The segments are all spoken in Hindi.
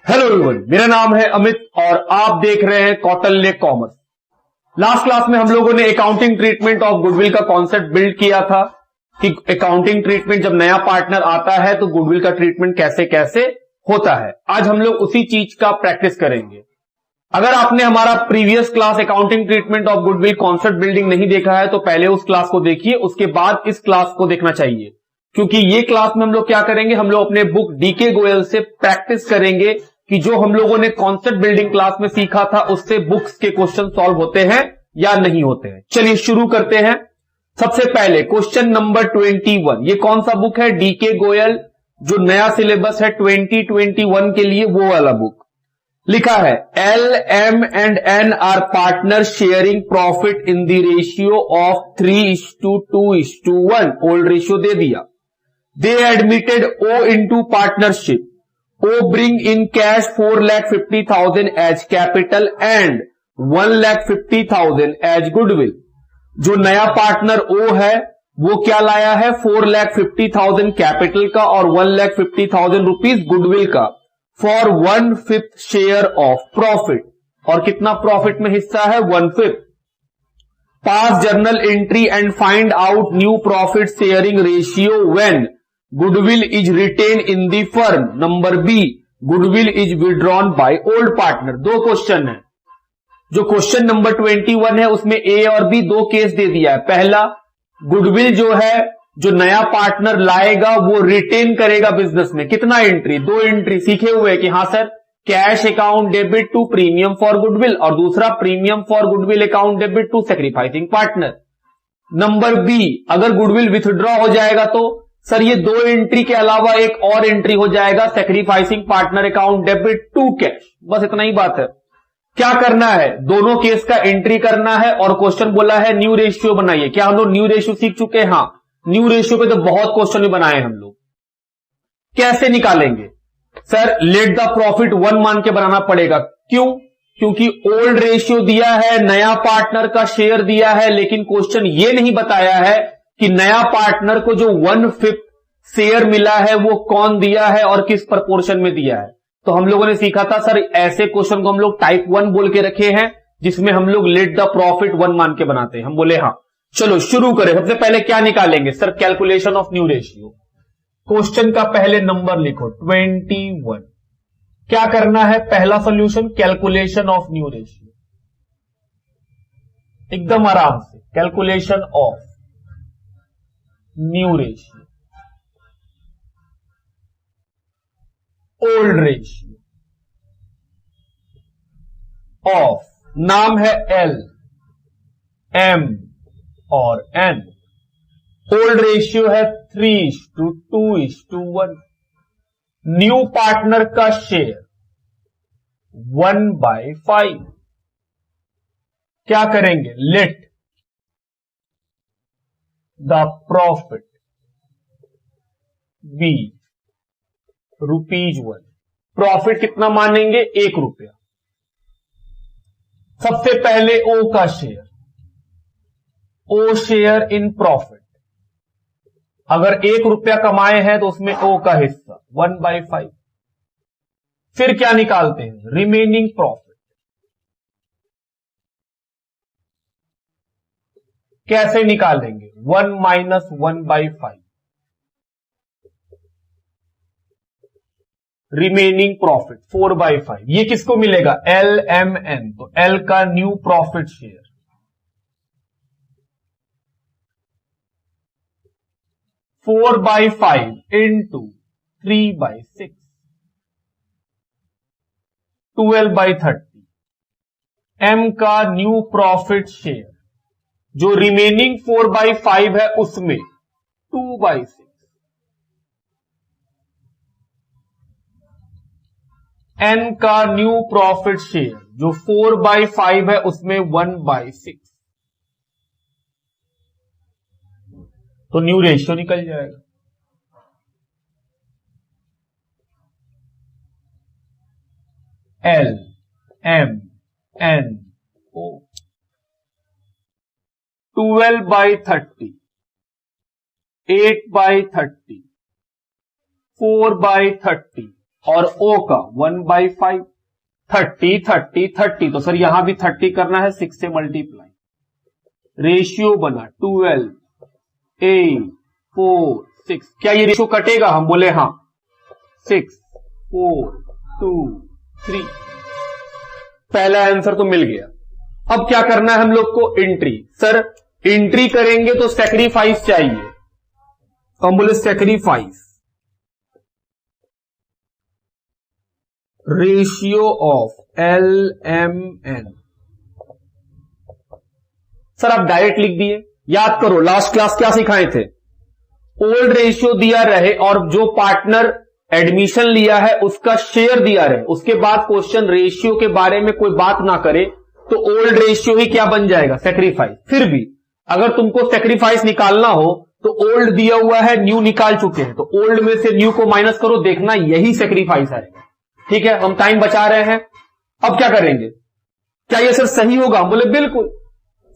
हेलो एवरीवन, मेरा नाम है अमित और आप देख रहे हैं कौटिल्य कॉमर्स। लास्ट क्लास में हम लोगों ने अकाउंटिंग ट्रीटमेंट ऑफ गुडविल का कॉन्सेप्ट बिल्ड किया था कि अकाउंटिंग ट्रीटमेंट जब नया पार्टनर आता है तो गुडविल का ट्रीटमेंट कैसे कैसे होता है। आज हम लोग उसी चीज का प्रैक्टिस करेंगे। अगर आपने हमारा previous class accounting treatment of goodwill concept building नहीं देखा है तो पहले उस क्लास को देखिए, उसके बाद इस क्लास को देखना चाहिए, क्योंकि ये क्लास में हम लोग क्या करेंगे, हम लोग अपने बुक डीके गोयल से प्रैक्टिस करेंगे कि जो हम लोगों ने कॉन्सेप्ट बिल्डिंग क्लास में सीखा था उससे बुक्स के क्वेश्चन सॉल्व होते हैं या नहीं होते हैं। चलिए शुरू करते हैं। सबसे पहले क्वेश्चन नंबर 21। ये कौन सा बुक है? डीके गोयल, जो नया सिलेबस है 2021 के लिए, वो वाला बुक। लिखा है L M and N R partner sharing profit in the ratio of 3:2:1। Old ratio दे दिया। They admitted O into partnership. O bring in cash 4,50,000 as capital and 1,50,000 as goodwill। जो नया पार्टनर O है वो क्या लाया है? 4,50,000 कैपिटल का और 1,50,000 रुपीज गुडविल का फॉर 1/5 शेयर ऑफ प्रॉफिट। और कितना प्रॉफिट में हिस्सा है? 1/5। Pass journal entry and find out new profit sharing ratio when goodwill is retain in the firm. Number B, goodwill is withdrawn by old partner. दो क्वेश्चन है। जो क्वेश्चन नंबर 21 है उसमें ए और बी दो केस दे दिया है। पहला, गुडविल जो है जो नया पार्टनर लाएगा वो रिटेन करेगा बिजनेस में। कितना एंट्री? 2 एंट्री सीखे हुए कि हाँ sir, cash account debit to premium for goodwill और दूसरा premium for goodwill account debit to sacrificing partner. Number B, अगर गुडविल विथड्रॉ हो जाएगा तो सर ये 2 एंट्री के अलावा एक और एंट्री हो जाएगा, sacrificing partner account debit to cash. बस इतना ही बात है। क्या करना है? दोनों केस का एंट्री करना है और क्वेश्चन बोला है न्यू रेशियो बनाइए। क्या हम लोग न्यू रेशियो सीख चुके हैं? हाँ, न्यू रेशियो पे तो बहुत क्वेश्चन भी बनाए हम लोग। कैसे निकालेंगे? सर लेट द प्रॉफिट 1 मान के बनाना पड़ेगा। क्यों? क्योंकि ओल्ड रेशियो दिया है, नया पार्टनर का शेयर दिया है, लेकिन क्वेश्चन ये नहीं बताया है कि नया पार्टनर को जो 1/5 शेयर मिला है वो कौन दिया है और किस प्रपोर्शन में दिया है। तो हम लोगों ने सीखा था सर, ऐसे क्वेश्चन को हम लोग टाइप 1 बोल के रखे हैं, जिसमें हम लोग लेट द प्रॉफिट 1 मान के बनाते हैं। हम बोले हाँ। चलो शुरू करें। सबसे पहले क्या निकालेंगे? Sir calculation of new ratio. Question का पहले नंबर लिखो 21। क्या करना है? पहला solution calculation of new ratio. एकदम आराम से, calculation of new ratio, old ratio of, नाम है एल, एम और एन। ओल्ड रेशियो है 3:2:1। न्यू पार्टनर का शेयर 1/5। क्या करेंगे? Let the profit be ₹1। Profit कितना मानेंगे? 1 रुपया। सबसे पहले ओ का share, O share in profit. अगर 1 रुपया कमाए हैं तो उसमें ओ का हिस्सा 1/5। फिर क्या निकालते हैं? Remaining profit. कैसे निकालेंगे? 1 माइनस 1/5। Remaining profit 4/5। ये किसको मिलेगा? L M N. तो एल का new profit share 4/5 into 3/6 12/30। M का न्यू प्रॉफिट शेयर जो रिमेनिंग 4/5 है उसमें 2/6। एन का न्यू प्रॉफिट शेयर जो 4/5 है उसमें 1/6। तो न्यू रेशियो निकल जाएगा। एल एम एन ओ 12/30, 8/30, 4/30, और O का 1/5, 30, 30, 30, तो सर यहां भी 30 करना है, 6 से मल्टीप्लाई, रेशियो बना 12, 8, 4, 6। क्या ये रेशियो कटेगा? हम बोले हाँ, 6, 4, 2, 3। पहला आंसर तो मिल गया। अब क्या करना है हम लोग को? एंट्री। सर एंट्री करेंगे तो सैक्रिफाइस चाहिए, तो हम बोले sacrifice ratio of LMN। Sir आप डायरेक्ट लिख दिए। याद करो लास्ट क्लास क्या सिखाए थे? ओल्ड रेशियो दिया रहे और जो पार्टनर एडमिशन लिया है उसका शेयर दिया रहे, उसके बाद क्वेश्चन रेशियो के बारे में कोई बात ना करे तो ओल्ड रेशियो ही क्या बन जाएगा? सैक्रिफाइस। फिर भी अगर तुमको सैक्रिफाइस निकालना हो तो ओल्ड दिया हुआ है, न्यू निकाल चुके हैं, तो ओल्ड में से न्यू को माइनस करो, देखना यही सैक्रिफाइस आएगा। ठीक है, हम टाइम बचा रहे हैं। अब क्या करेंगे? क्या ये सर सही होगा? हम बोले बिल्कुल।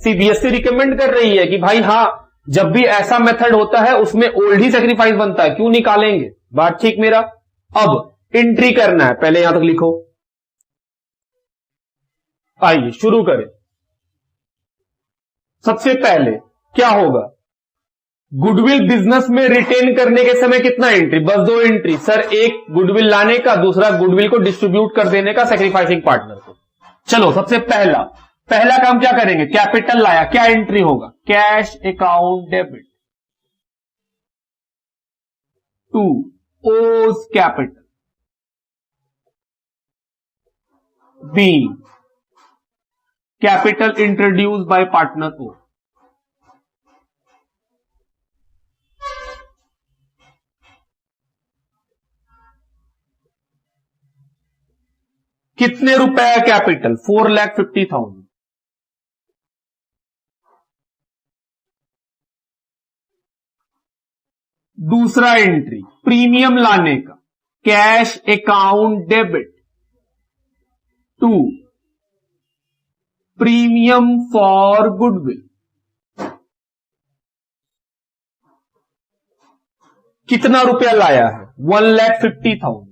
सीबीएसई रिकमेंड कर रही है कि भाई हां, जब भी ऐसा मेथड होता है उसमें ओल्ड ही सैक्रिफाइस बनता है, क्यों निकालेंगे? बात ठीक मेरा। अब एंट्री करना है, पहले यहां तक लिखो। आइए शुरू करें। सबसे पहले क्या होगा? गुडविल बिजनेस में रिटेन करने के समय कितना एंट्री? बस 2 एंट्री। सर एक गुडविल लाने का, दूसरा गुडविल को डिस्ट्रीब्यूट कर देने का सैक्रिफाइसिंग पार्टनर को। चलो सबसे पहला काम क्या करेंगे? कैपिटल लाया, क्या एंट्री होगा? Cash account debit to O's capital, B capital introduce by partner O. कितने रुपए कैपिटल? 4,50,000। दूसरा एंट्री प्रीमियम लाने का, cash account debit to premium for goodwill. कितना रुपया लाया है? 1,50,000।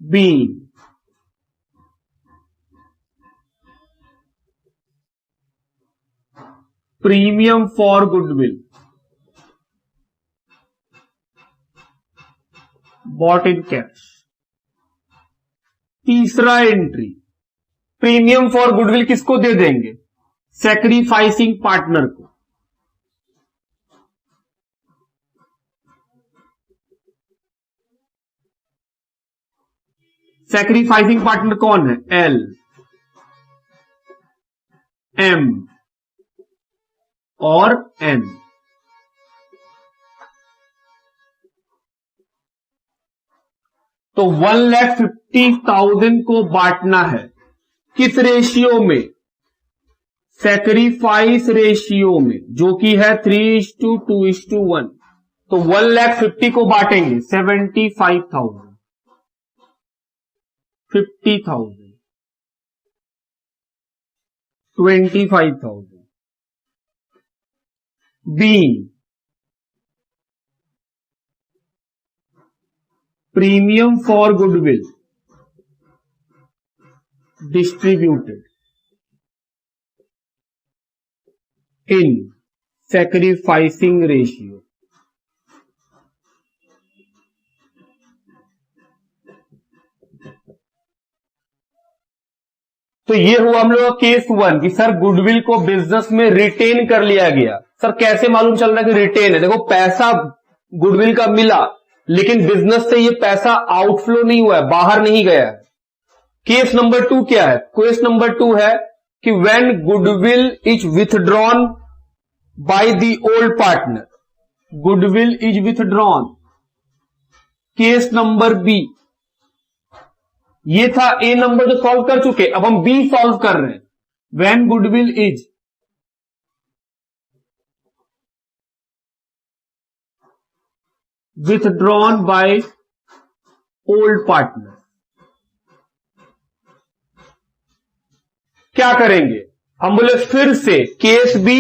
B premium for goodwill bought in cash. तीसरा एंट्री प्रीमियम फॉर गुडविल किसको दे देंगे? सैक्रिफाइसिंग पार्टनर को। सैक्रिफाइसिंग पार्टनर कौन है? L M और N। तो 1,50,000 को बांटना है किस रेशियो में? सैक्रिफाइस रेशियो में, जो कि है 3:2:1। तो 1,50,000 को बांटेंगे 75,000, 50,000, 25,000। B premium for goodwill distributed in sacrificing ratio. तो ये हुआ हम लोग का केस 1 कि सर गुडविल को बिजनेस में रिटेन कर लिया गया। सर कैसे मालूम चल रहा है कि रिटेन है? देखो पैसा गुडविल का मिला, लेकिन बिजनेस से ये पैसा आउटफ्लो नहीं हुआ है, बाहर नहीं गया है। केस नंबर 2 क्या है? केस नंबर 2 है कि when goodwill is withdrawn by the old partner, goodwill is withdrawn. Case number B, ये था ए नंबर जो सॉल्व कर चुके, अब हम बी सॉल्व कर रहे हैं। When goodwill is withdrawn bye old partner, क्या करेंगे? हम बोले फिर से केस बी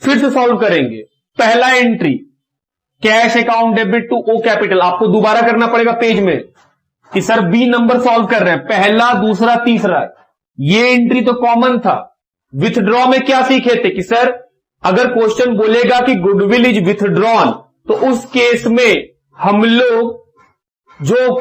फिर से सॉल्व करेंगे। पहला entry cash account debit to O capital, आपको दोबारा करना पड़ेगा पेज में कि सर बी नंबर सॉल्व कर रहे हैं, पहला दूसरा तीसरा, ये एंट्री तो कॉमन था। विथड्रॉ में क्या सीखे थे कि सर अगर क्वेश्चन बोलेगा कि गुडविल इज विथड्रॉन, तो उस केस में हम लोग जो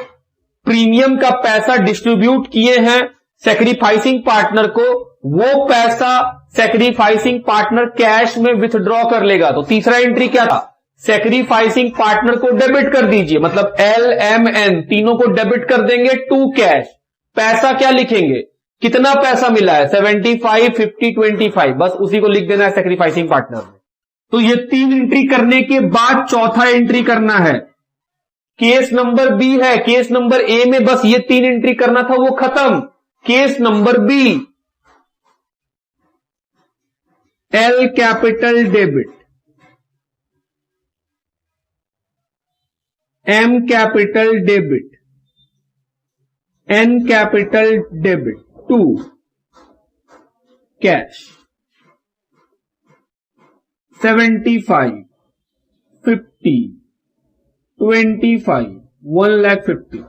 प्रीमियम का पैसा डिस्ट्रीब्यूट किए हैं सैक्रिफाइसिंग पार्टनर को, वो पैसा सैक्रिफाइसिंग पार्टनर कैश में विथड्रॉ कर लेगा। तो तीसरा एंट्री क्या था, सैक्रिफाइसिंग पार्टनर को डेबिट कर दीजिए, मतलब एल एम एन तीनों को डेबिट कर देंगे टू कैश। पैसा क्या लिखेंगे, कितना पैसा मिला है, 75, 50, 25, बस उसी को लिख देना है सैक्रिफाइसिंग पार्टनर में। तो ये तीन एंट्री करने के बाद चौथा एंट्री करना है, केस नंबर बी है। केस नंबर ए में बस ये तीन एंट्री करना था, वो खत्म। Case number B, L capital debit, M capital debit, N capital debit to cash, 75, 50, 25, 1,50,000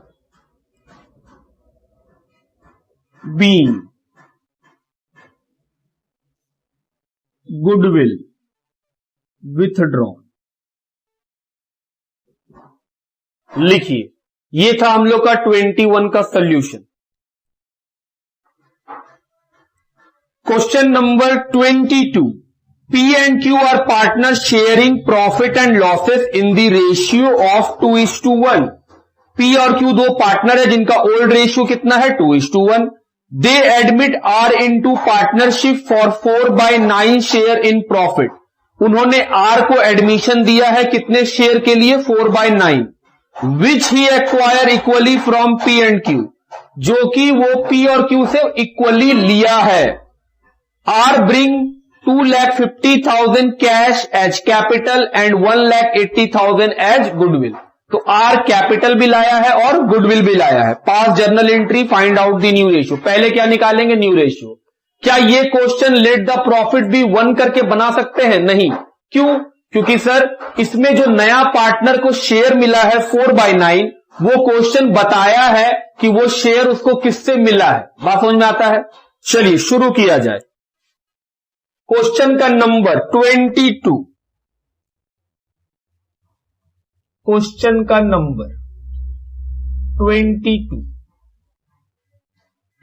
being goodwill withdrawn। लिखिए, ये था हम लोग का 21 का solution. Question number 22, P and Q are partners sharing profit and losses in the ratio of 2:1। P और Q दो पार्टनर है जिनका ओल्ड रेशियो कितना है, 2:1। They admit R into partnership for 4/9 share in profit। उन्होंने R को एडमिशन दिया है कितने शेयर के लिए, 4/9, which he acquire equally from P and Q, जो कि वो P और Q से इक्वली लिया है। R bring 2,50,000 cash as capital and 1,80,000 as goodwill. तो आर कैपिटल भी लाया है और गुडविल भी लाया है। Pass journal entry, find out the new ratio. पहले क्या निकालेंगे, न्यू रेशियो। क्या ये question let the profit be 1 करके बना सकते हैं, नहीं। क्यों, क्योंकि सर इसमें जो नया पार्टनर को शेयर मिला है 4/9, वो क्वेश्चन बताया है कि वो शेयर उसको किससे मिला है। बात समझ में आता है। चलिए शुरू किया जाए। क्वेश्चन का नंबर 22, क्वेश्चन का number 22,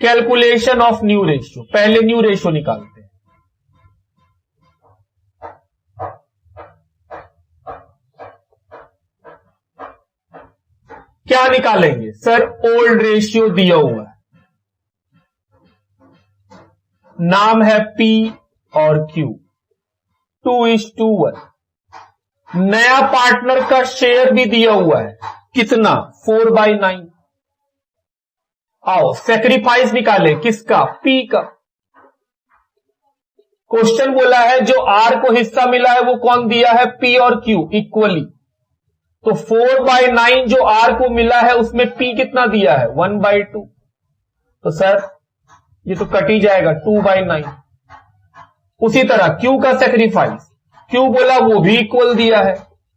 calculation of new ratio. पहले न्यू रेशियो निकालते हैं। क्या निकालेंगे सर, ओल्ड रेशियो दिया हुआ है, नाम है P और Q, 2:1। नया पार्टनर का शेयर भी दिया हुआ है, कितना, 4/9। आओ सैक्रिफाइस निकाले, किसका, P का। क्वेश्चन बोला है जो R को हिस्सा मिला है वो कौन दिया है, P और Q इक्वली। तो 4/9 जो R को मिला है उसमें P कितना दिया है, 1/2। तो सर ये तो कट ही जाएगा, 2/9। उसी तरह Q का सैक्रिफाइस, Q बोला वो भी इक्वल दिया है,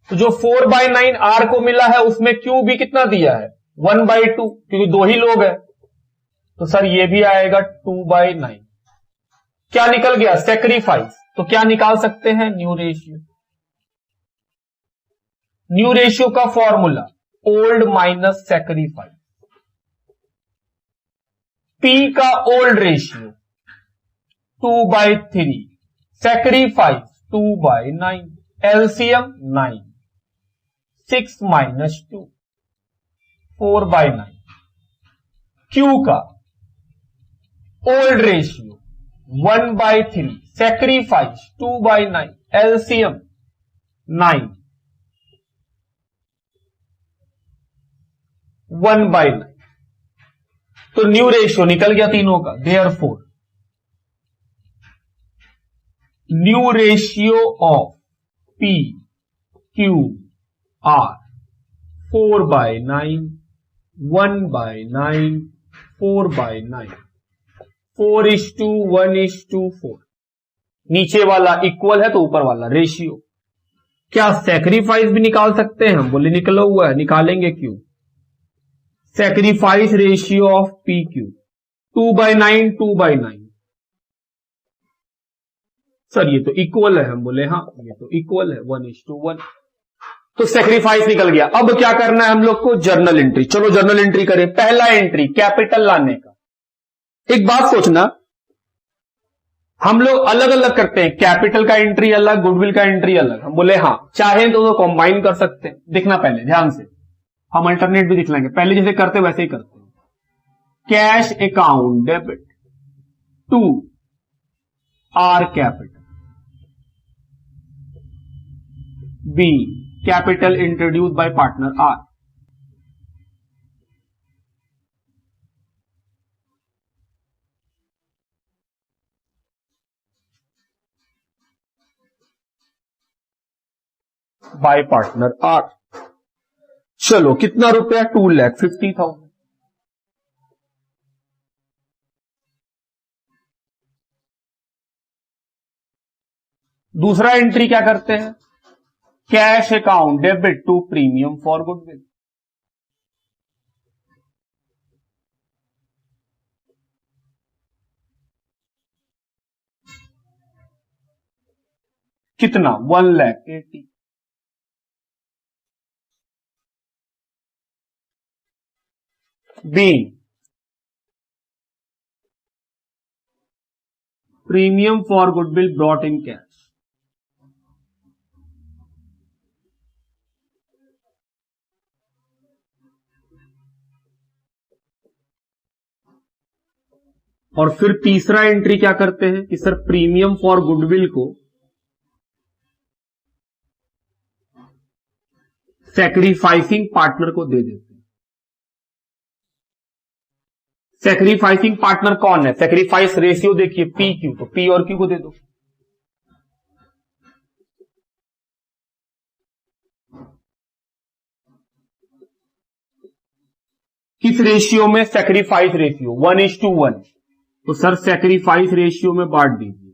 तो जो 4/9 R को मिला है उसमें Q भी कितना दिया है, 1/2, क्योंकि दो ही लोग हैं। तो सर ये भी आएगा 2/9। क्या निकल गया, सैक्रिफाइस। तो क्या निकाल सकते हैं, न्यू रेशियो। न्यू रेशियो का formula old minus sacrifice. P का old ratio 2/3, sacrifice 2/9, LCM 9, 6 - 2, 4/9। Q का ओल्ड रेशियो 1/3, सैक्रिफाइस 2/9, एलसीएम 9, 1/9। तो न्यू रेशियो निकल गया तीनों का। Therefore new ratio of P, Q, R 4/9, 1/9, 4/9, 4:1:4। नीचे वाला इक्वल है तो ऊपर वाला रेशियो। क्या सैक्रिफाइस भी निकाल सकते हैं हम? बोले निकला हुआ है, निकालेंगे क्यों? Sacrifice ratio of P Q 2/9 2/9। Sir ये तो इक्वल है, हम बोले हाँ ये तो इक्वल है 1:1। तो सैक्रिफाइस निकल गया। अब क्या करना है हम लोग को? Journal entry. चलो जर्नल एंट्री करें। पहला एंट्री कैपिटल लाने का। एक बात सोचना, हम लोग अलग अलग करते हैं, कैपिटल का एंट्री अलग, गुडविल का एंट्री अलग। हम बोले हाँ चाहे तो कंबाइन कर सकते हैं। देखना पहले ध्यान से, हम अल्टरनेट भी दिख लेंगे, पहले जैसे करते वैसे ही करते हैं। Cash account debit to R capital, B capital introduce by partner R. By partner R. चलो कितना रुपया? 2,50,000। दूसरा एंट्री क्या करते हैं? Cash account debit to premium for goodwill. कितना? 1,80,000। B premium for goodwill brought in cash. और फिर तीसरा एंट्री क्या करते हैं कि सर प्रीमियम फॉर गुडविल को सैक्रिफाइसिंग पार्टनर को दे देते हैं। सैक्रिफाइसिंग पार्टनर कौन है? सैक्रिफाइस रेशियो देखिए पी क्यू, तो पी और क्यू को दे दो। किस रेशियो में? Sacrifice ratio 1:1। तो सर सैक्रिफाइस रेशियो में बांट दीजिए।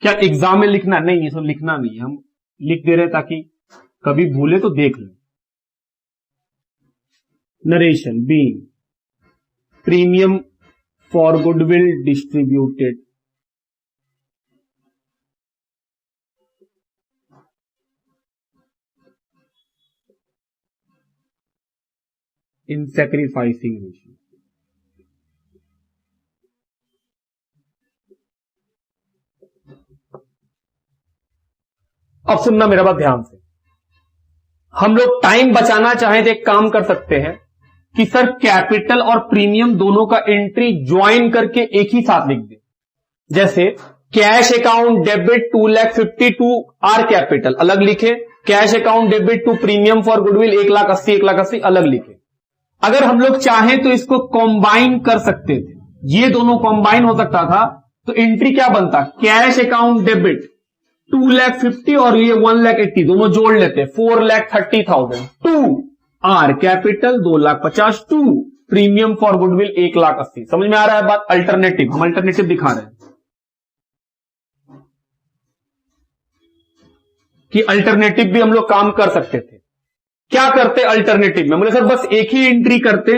क्या एग्जाम में लिखना? नहीं, ये सब लिखना नहीं है, हम लिख दे रहे हैं ताकि कभी भूले तो देख लें। Narration B premium for goodwill distributed in sacrificing ratio. अब सुनना मेरा बात ध्यान से, हम लोग टाइम बचाना चाहें तो एक काम कर सकते हैं कि सर कैपिटल और प्रीमियम दोनों का एंट्री ज्वाइन करके एक ही साथ लिख दे। जैसे cash account debit 2,50,000 R capital अलग लिखे, cash account debit to premium for goodwill 1,80,000 1,80,000 अलग लिखे। अगर हम लोग चाहें तो इसको कंबाइन कर सकते थे, ये दोनों कंबाइन हो सकता था। तो एंट्री क्या बनता? कैश अकाउंट डेबिट 2,50,000 और ये 1,80,000 दोनों जोड़ लेते, 4,30,000 to R capital 2,50,000 to premium for goodwill 1,80,000। समझ में आ रहा है बात? अल्टरनेटिव, हम अल्टरनेटिव दिखा रहे हैं कि अल्टरनेटिव भी हम लोग काम कर सकते थे। क्या करते अल्टरनेटिव में? बोले सर बस एक ही एंट्री करते,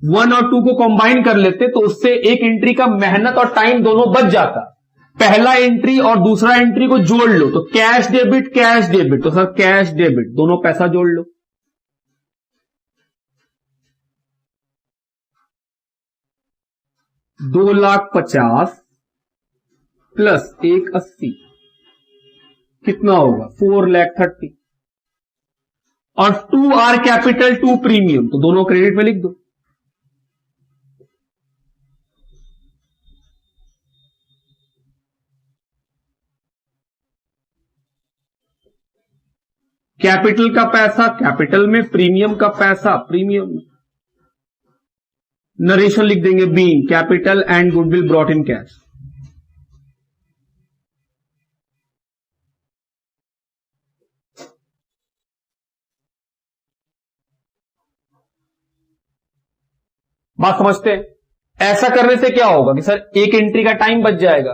1 और 2 को कंबाइन कर लेते, तो उससे एक एंट्री का मेहनत और टाइम दोनों बच जाता। पहला एंट्री और दूसरा एंट्री को जोड़ लो तो कैश डेबिट, तो सर कैश डेबिट दोनों पैसा जोड़ लो। $2,50,000 प्लस 1,80,000 कितना होगा? 4,30,000 और 2 आर कैपिटल 2 प्रीमियम, तो दोनों क्रेडिट में लिख दो। कैपिटल का पैसा कैपिटल में, प्रीमियम का पैसा प्रीमियम में। नरेशन लिख देंगे being capital and goodwill brought in cash. बात समझते हैं? ऐसा करने से क्या होगा कि सर एक एंट्री का टाइम बच जाएगा,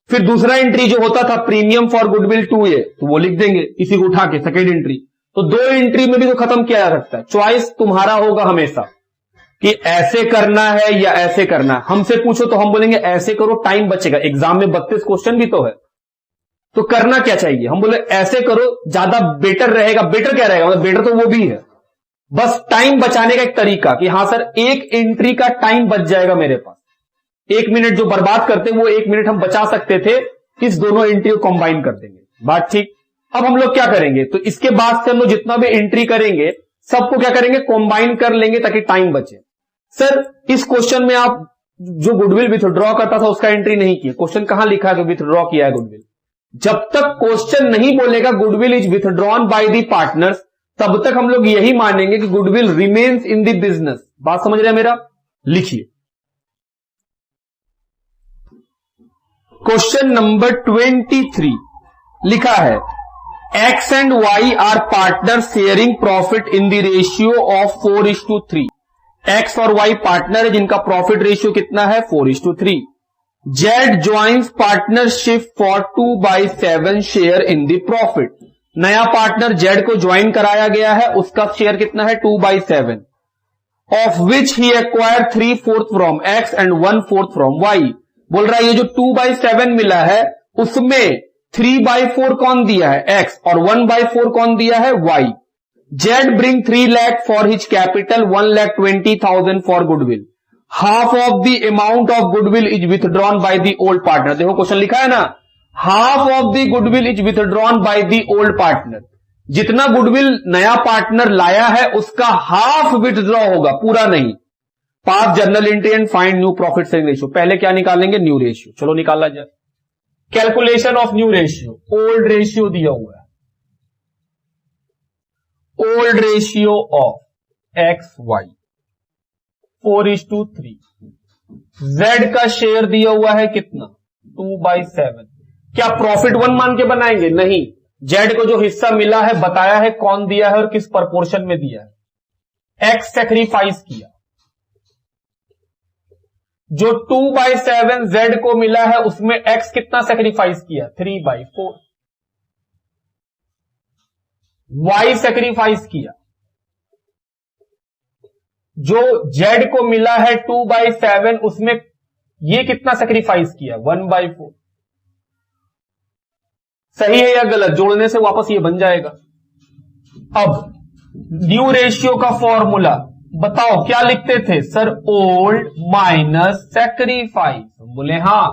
फिर दूसरा एंट्री जो होता था प्रीमियम फॉर गुडविल 2A, तो वो लिख देंगे इसी को उठा के सेकेंड एंट्री। तो दो एंट्री में भी तो खत्म किया जा सकता है। चॉइस तुम्हारा होगा हमेशा कि ऐसे करना है या ऐसे करना है। हमसे पूछो तो हम बोलेंगे ऐसे करो, टाइम बचेगा, एग्जाम में 32 क्वेश्चन भी तो है, तो करना क्या चाहिए? हम बोले ऐसे करो, ज्यादा बेटर रहेगा। बेटर क्या रहेगा? मतलब बेटर तो वो भी है, बस टाइम बचाने का एक तरीका कि हाँ सर एक एंट्री का टाइम बच जाएगा मेरे पास। 1 मिनट जो बर्बाद करते वो 1 मिनट हम बचा सकते थे, इस दोनों एंट्री को कंबाइन कर देंगे। बात ठीक। अब हम लोग क्या करेंगे, तो इसके बाद से हम लोग जितना भी एंट्री करेंगे सबको क्या करेंगे, कंबाइन कर लेंगे ताकि टाइम बचे। सर इस क्वेश्चन में आप जो गुडविल विथड्रॉ करता था उसका एंट्री नहीं किया, क्वेश्चन कहां लिखा है कि विथड्रॉ किया है गुडविल? जब तक क्वेश्चन नहीं बोलेगा goodwill is withdrawn by the partners, तब तक हम लोग यही मानेंगे कि goodwill remains in the business. बात समझ रहे हैं मेरा? लिखिए क्वेश्चन नंबर 23 लिखा है X एंड Y are partner sharing profit in the ratio of 4:3। X और Y पार्टनर है जिनका प्रॉफिट रेशियो कितना है? 4:3। Z joins partnership for 2/7 share in the profit. नया पार्टनर Z को ज्वाइन कराया गया है, उसका शेयर कितना है? 2/7, of which he acquire 3/4 from X and 1/4 from Y। बोल रहा है ये जो 2/7 मिला है उसमें 3/4 कौन दिया है? X, और 1/4 कौन दिया है? Y। Z bring 3 lakh for his capital, 1,20,000 for goodwill. Half of the amount of goodwill is withdrawn by the old partner. देखो क्वेश्चन लिखा है ना, half of the goodwill is withdrawn by the old partner. जितना गुडविल नया पार्टनर लाया है उसका हाफ विथड्रॉ होगा, पूरा नहीं। Pass journal entry and find new profit sharing ratio. पहले क्या निकालेंगे? New ratio. चलो निकाला जाए। Calculation of new ratio. Old ratio दिया हुआ है, old ratio of X Y 4:3। Z का शेयर दिया हुआ है कितना? 2/7। क्या प्रॉफिट 1 मान के बनाएंगे? नहीं, जेड को जो हिस्सा मिला है बताया है कौन दिया है और किस प्रपोर्शन में दिया है। एक्स सेक्रीफाइस किया, जो 2/7 जेड को मिला है उसमें एक्स कितना सेक्रीफाइस किया? 3/4। वाई सेक्रीफाइस किया, जो जेड को मिला है 2/7 उसमें ये कितना सेक्रीफाइस किया? 1/4। सही है या गलत? जोड़ने से वापस ये बन जाएगा। अब न्यू रेशियो का फॉर्मूला बताओ, क्या लिखते थे सर? Old minus sacrifice. बोले हां।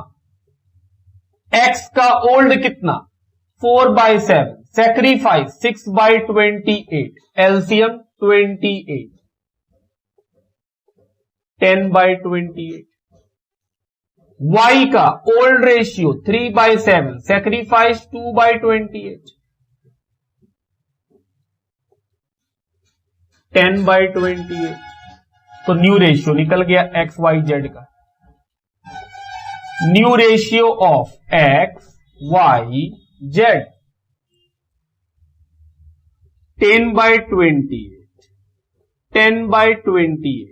एक्स का ओल्ड कितना? 4/7, सेक्रीफाइस 6/28, एलसीएम 28, 10/28। वाई का ओल्ड रेशियो 3/7, सेक्रीफाइस 2/28, 10/28। तो न्यू रेशियो निकल गया एक्स वाई जेड का। New ratio of X Y Z 10/28, 10/28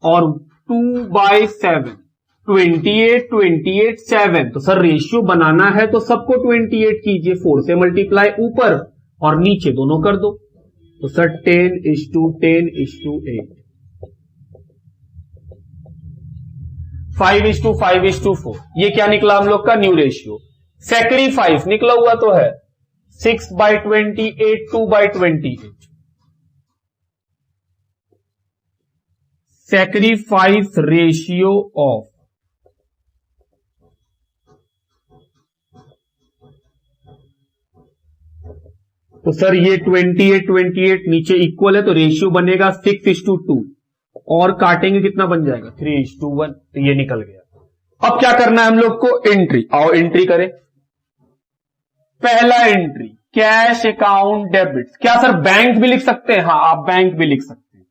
और 2/7, 28, 28, 7। तो सर रेशियो बनाना है तो सबको 28 कीजिए, 4 से मल्टीप्लाई ऊपर और नीचे दोनों कर दो। तो सर 10:10:8, 5:5:4। ये क्या निकला हम लोग का? New ratio. सेक्रीफाइस निकला हुआ तो है 6/28, 2/28। सेक्रीफाइस रेशियो ऑफ तो सर ये 28, 28 नीचे इक्वल है तो रेशियो बनेगा 6:2 और काटेंगे कितना बन जाएगा? 3:1। तो ये निकल गया। अब क्या करना है हम लोग को? एंट्री। आओ एंट्री करें। पहला एंट्री कैश अकाउंट डेबिट। क्या सर बैंक भी लिख सकते हैं? हाँ आप बैंक भी लिख सकते हैं।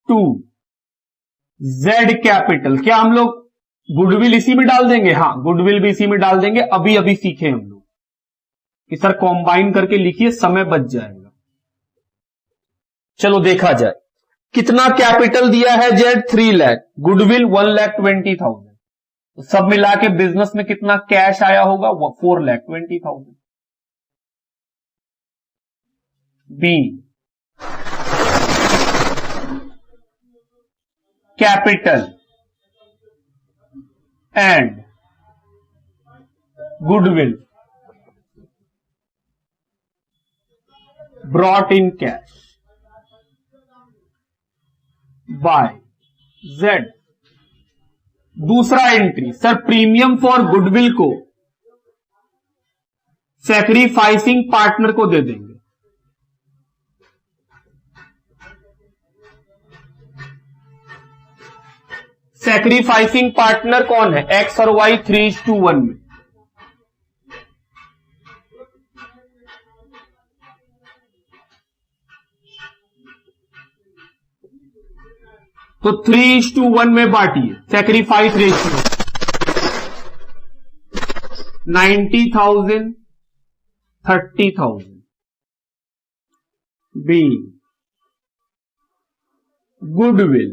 2 जेड कैपिटल। क्या हम लोग गुडविल इसी में डाल देंगे? हाँ गुडविल भी इसी में डाल देंगे। अभी अभी सीखे हम लोग कि सर कॉम्बाइन करके लिखिए, समय बच जाएगा। चलो देखा जाए कितना कैपिटल दिया है जेड? 3 लाख। गुडविल 1,20,000। तो सब मिला के बिजनेस में कितना कैश आया होगा? 4,20,000। B, capital and goodwill brought in cash by Z. दूसरा entry, sir premium for goodwill को सैक्रिफाइसिंग पार्टनर को दे देंगे। सैक्रिफाइसिंग पार्टनर कौन है? एक्स और वाई 3:1 में। तो 3:1 में बांटिए। Sacrifice ratio 90,000 30,000। B, goodwill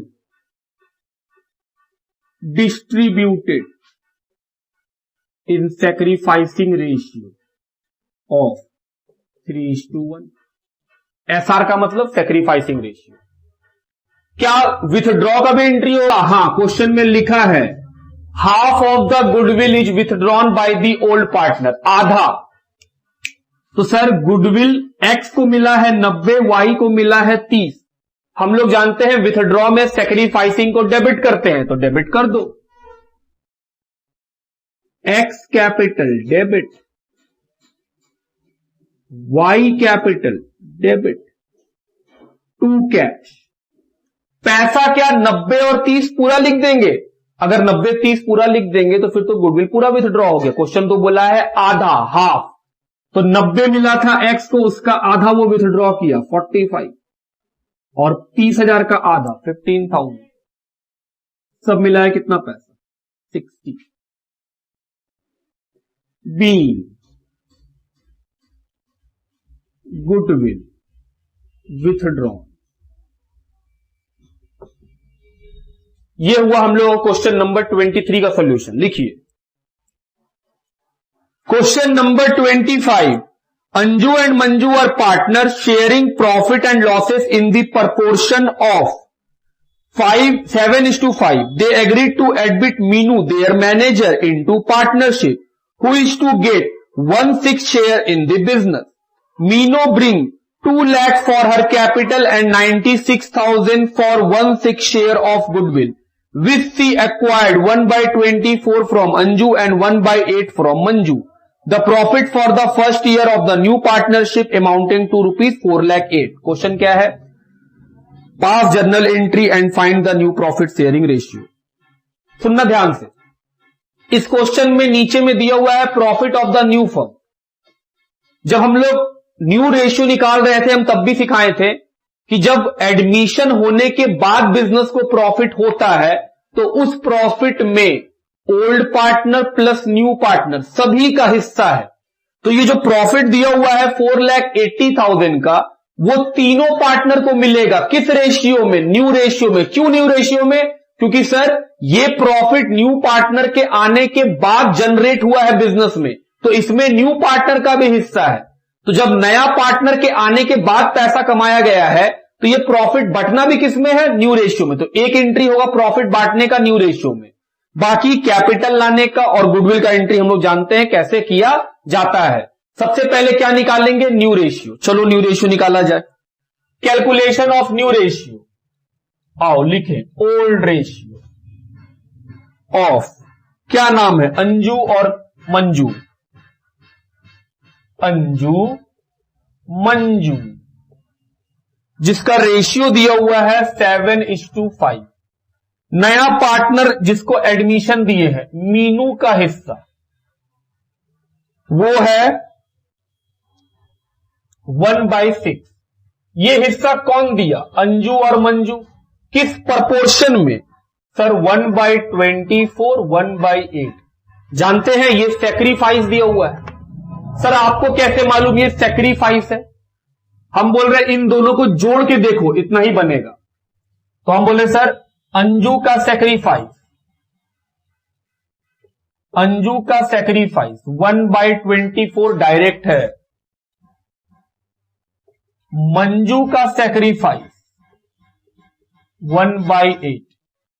distributed in sacrificing ratio of 3:1। SR का मतलब सैक्रिफाइसिंग रेशियो। क्या विथड्रॉ का भी एंट्री होगा? हां, क्वेश्चन में लिखा है half of the goodwill is withdrawn by the old partner, आधा। तो सर गुडविल एक्स को मिला है 90, वाई को मिला है 30। हम लोग जानते हैं विथड्रॉ में सैक्रिफाइसिंग को डेबिट करते हैं, तो डेबिट कर दो। X capital debit, Y capital debit to cash. पैसा क्या 90 और 30 पूरा लिख देंगे? अगर 90-30 पूरा लिख देंगे तो फिर तो गुडविल पूरा विथड्रॉ हो गया। क्वेश्चन तो बोला है आधा, हाफ। तो 90 मिला था एक्स को, उसका आधा वो विथड्रॉ किया 45, और 30,000 का आधा 15,000। सब मिला है कितना पैसा? 60। B, goodwill withdraw. ये हुआ हम लोगों क्वेश्चन नंबर 23 का सॉल्यूशन। लिखिए question number 25। Anju and Manju are partners sharing profit and losses in the proportion of 7:5. They agreed to admit Meenu, their manager, into partnership, who is to get 1/6 share in the business. Meenu bring 2 lakh for her capital and 96,000 for 1/6 share of goodwill, which she acquired 1/24 from Anju and 1/8 from Manju. The profit for the first year of the new partnership amounting to rupees 4,08,000. Question क्या है? Pass journal entry and find the new profit sharing ratio. सुनना ध्यान से, इस क्वेश्चन में नीचे में दिया हुआ है profit of the new firm. जब हम लोग न्यू रेशियो निकाल रहे थे, हम तब भी सिखाए थे कि जब एडमिशन होने के बाद बिजनेस को प्रॉफिट होता है तो उस प्रॉफिट में old partner plus new partner सभी का हिस्सा है। तो ये जो प्रॉफिट दिया हुआ है 4,80,000 का, वो तीनों पार्टनर को मिलेगा। किस रेशियो में? न्यू रेशियो में। क्यों न्यू रेशियो में? क्योंकि सर ये प्रॉफिट न्यू पार्टनर के आने के बाद जनरेट हुआ है बिजनेस में, तो इसमें न्यू पार्टनर का भी हिस्सा है। तो जब नया पार्टनर के आने के बाद पैसा कमाया गया है तो ये प्रॉफिट बंटना भी किसमें है? न्यू रेशियो में। तो एक एंट्री होगा प्रॉफिट बांटने का न्यू रेशियो में। बाकी कैपिटल लाने का और गुडविल का एंट्री हम लोग जानते हैं कैसे किया जाता है। सबसे पहले क्या निकालेंगे? New ratio. चलो न्यू रेशियो निकाला जाए। कैलकुलेशन ऑफ न्यू रेशियो, आओ लिखें ओल्ड रेशियो ऑफ, क्या नाम है? अंजू और मंजू। अंजू मंजू, जिसका रेशियो दिया हुआ है 7:5। नया पार्टनर जिसको एडमिशन दिए हैं, मीनू का हिस्सा वो है 1/6। ये हिस्सा कौन दिया? अंजू और मंजू। किस प्रपोर्शन में? सर 1/24 1/8। जानते हैं ये सैक्रिफाइस दिया हुआ है। सर आपको कैसे मालूम ये सैक्रिफाइस है? हम बोल रहे इन दोनों को जोड़ के देखो, इतना ही बनेगा। तो हम बोले सर अंजू का सैक्रिफाइस अंजू का सेक्रीफाइस 1/24 डायरेक्ट है, मंजू का सेक्रीफाइस 1/8।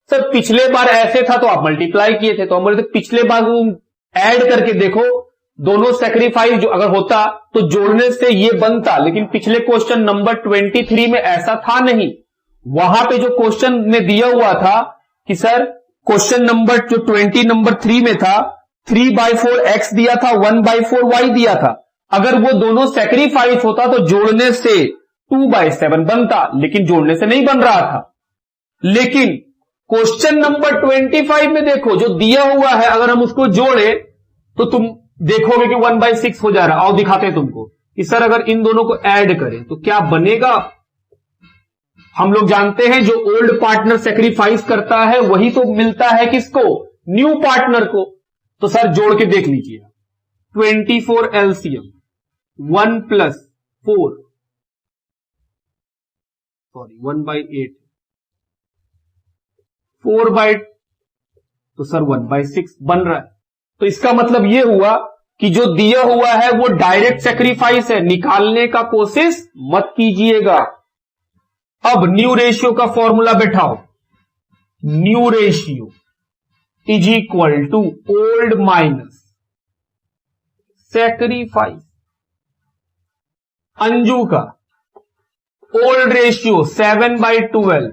सर पिछले बार ऐसे था तो आप मल्टीप्लाई किए थे, तो हम बोले थे पिछले बार ऐड करके देखो, दोनों सेक्रीफाइस जो अगर होता तो जोड़ने से ये बनता, लेकिन पिछले क्वेश्चन नंबर 23 में ऐसा था नहीं। वहां पे जो क्वेश्चन में दिया हुआ था कि सर क्वेश्चन नंबर जो 23 में था 3/4 x दिया था, 1/4 y दिया था। अगर वो दोनों सेक्रीफाइस होता तो जोड़ने से 2/7 बनता, लेकिन जोड़ने से नहीं बन रहा था। लेकिन क्वेश्चन नंबर 25 में देखो जो दिया हुआ है, अगर हम उसको जोड़े तो तुम देखोगे कि 1/6 हो जा रहा है। आओ दिखाते हैं तुमको कि सर अगर इन दोनों को ऐड करें तो क्या बनेगा। हम लोग जानते हैं जो ओल्ड पार्टनर सेक्रीफाइस करता है वही तो मिलता है किसको, न्यू पार्टनर को। तो सर जोड़ के देख लीजिए, 24 एलसीएम 1 + 4 सॉरी 1/8 4/, तो सर 1/6 बन रहा है। तो इसका मतलब यह हुआ कि जो दिया हुआ है वो डायरेक्ट सेक्रीफाइस है, निकालने का कोशिश मत कीजिएगा। अब न्यू रेशियो का फॉर्मूला बैठाओ, new ratio is equal to old minus sacrifice. Anju का ओल्ड रेशियो 7/12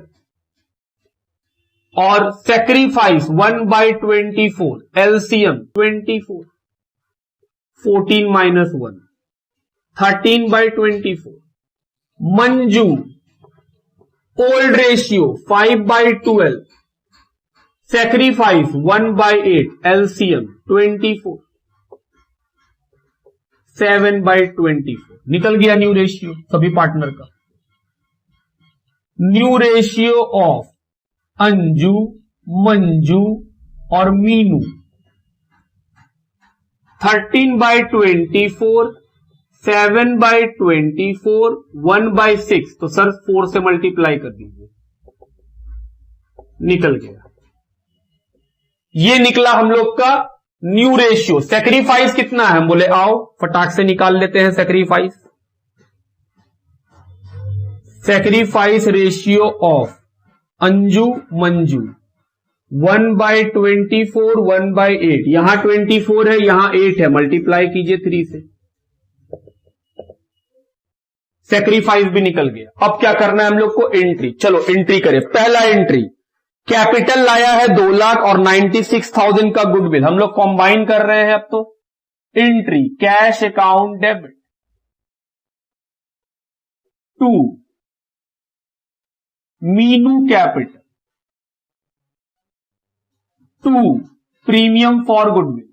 और sacrifice 1/24, LCM 24, 14 - 1 13/24। Manju old ratio 5/12, sacrifice 1/8, LCM 24, 7/24। निकल गया न्यू रेशियो सभी पार्टनर का। New ratio of Anju, Manju और मीनू 13/24, 7/24, 1/6। तो सर 4 से मल्टीप्लाई कर दीजिए, निकल गया। ये निकला हम लोग का न्यू रेशियो। सेक्रीफाइस कितना है, हम बोले आओ फटाक से निकाल लेते हैं sacrifice. Sacrifice ratio of Anju Manju 1/24, 1/8। यहां 24 है, यहां 8 है, मल्टीप्लाई कीजिए 3 से, सेक्रीफाइस भी निकल गया। अब क्या करना है हम लोग को, एंट्री। चलो एंट्री करें। पहला एंट्री, कैपिटल लाया है 2 लाख और 96,000 का गुडविल। हम लोग कंबाइन कर रहे हैं अब तो। Entry cash account debit to Meenu capital to premium for goodwill.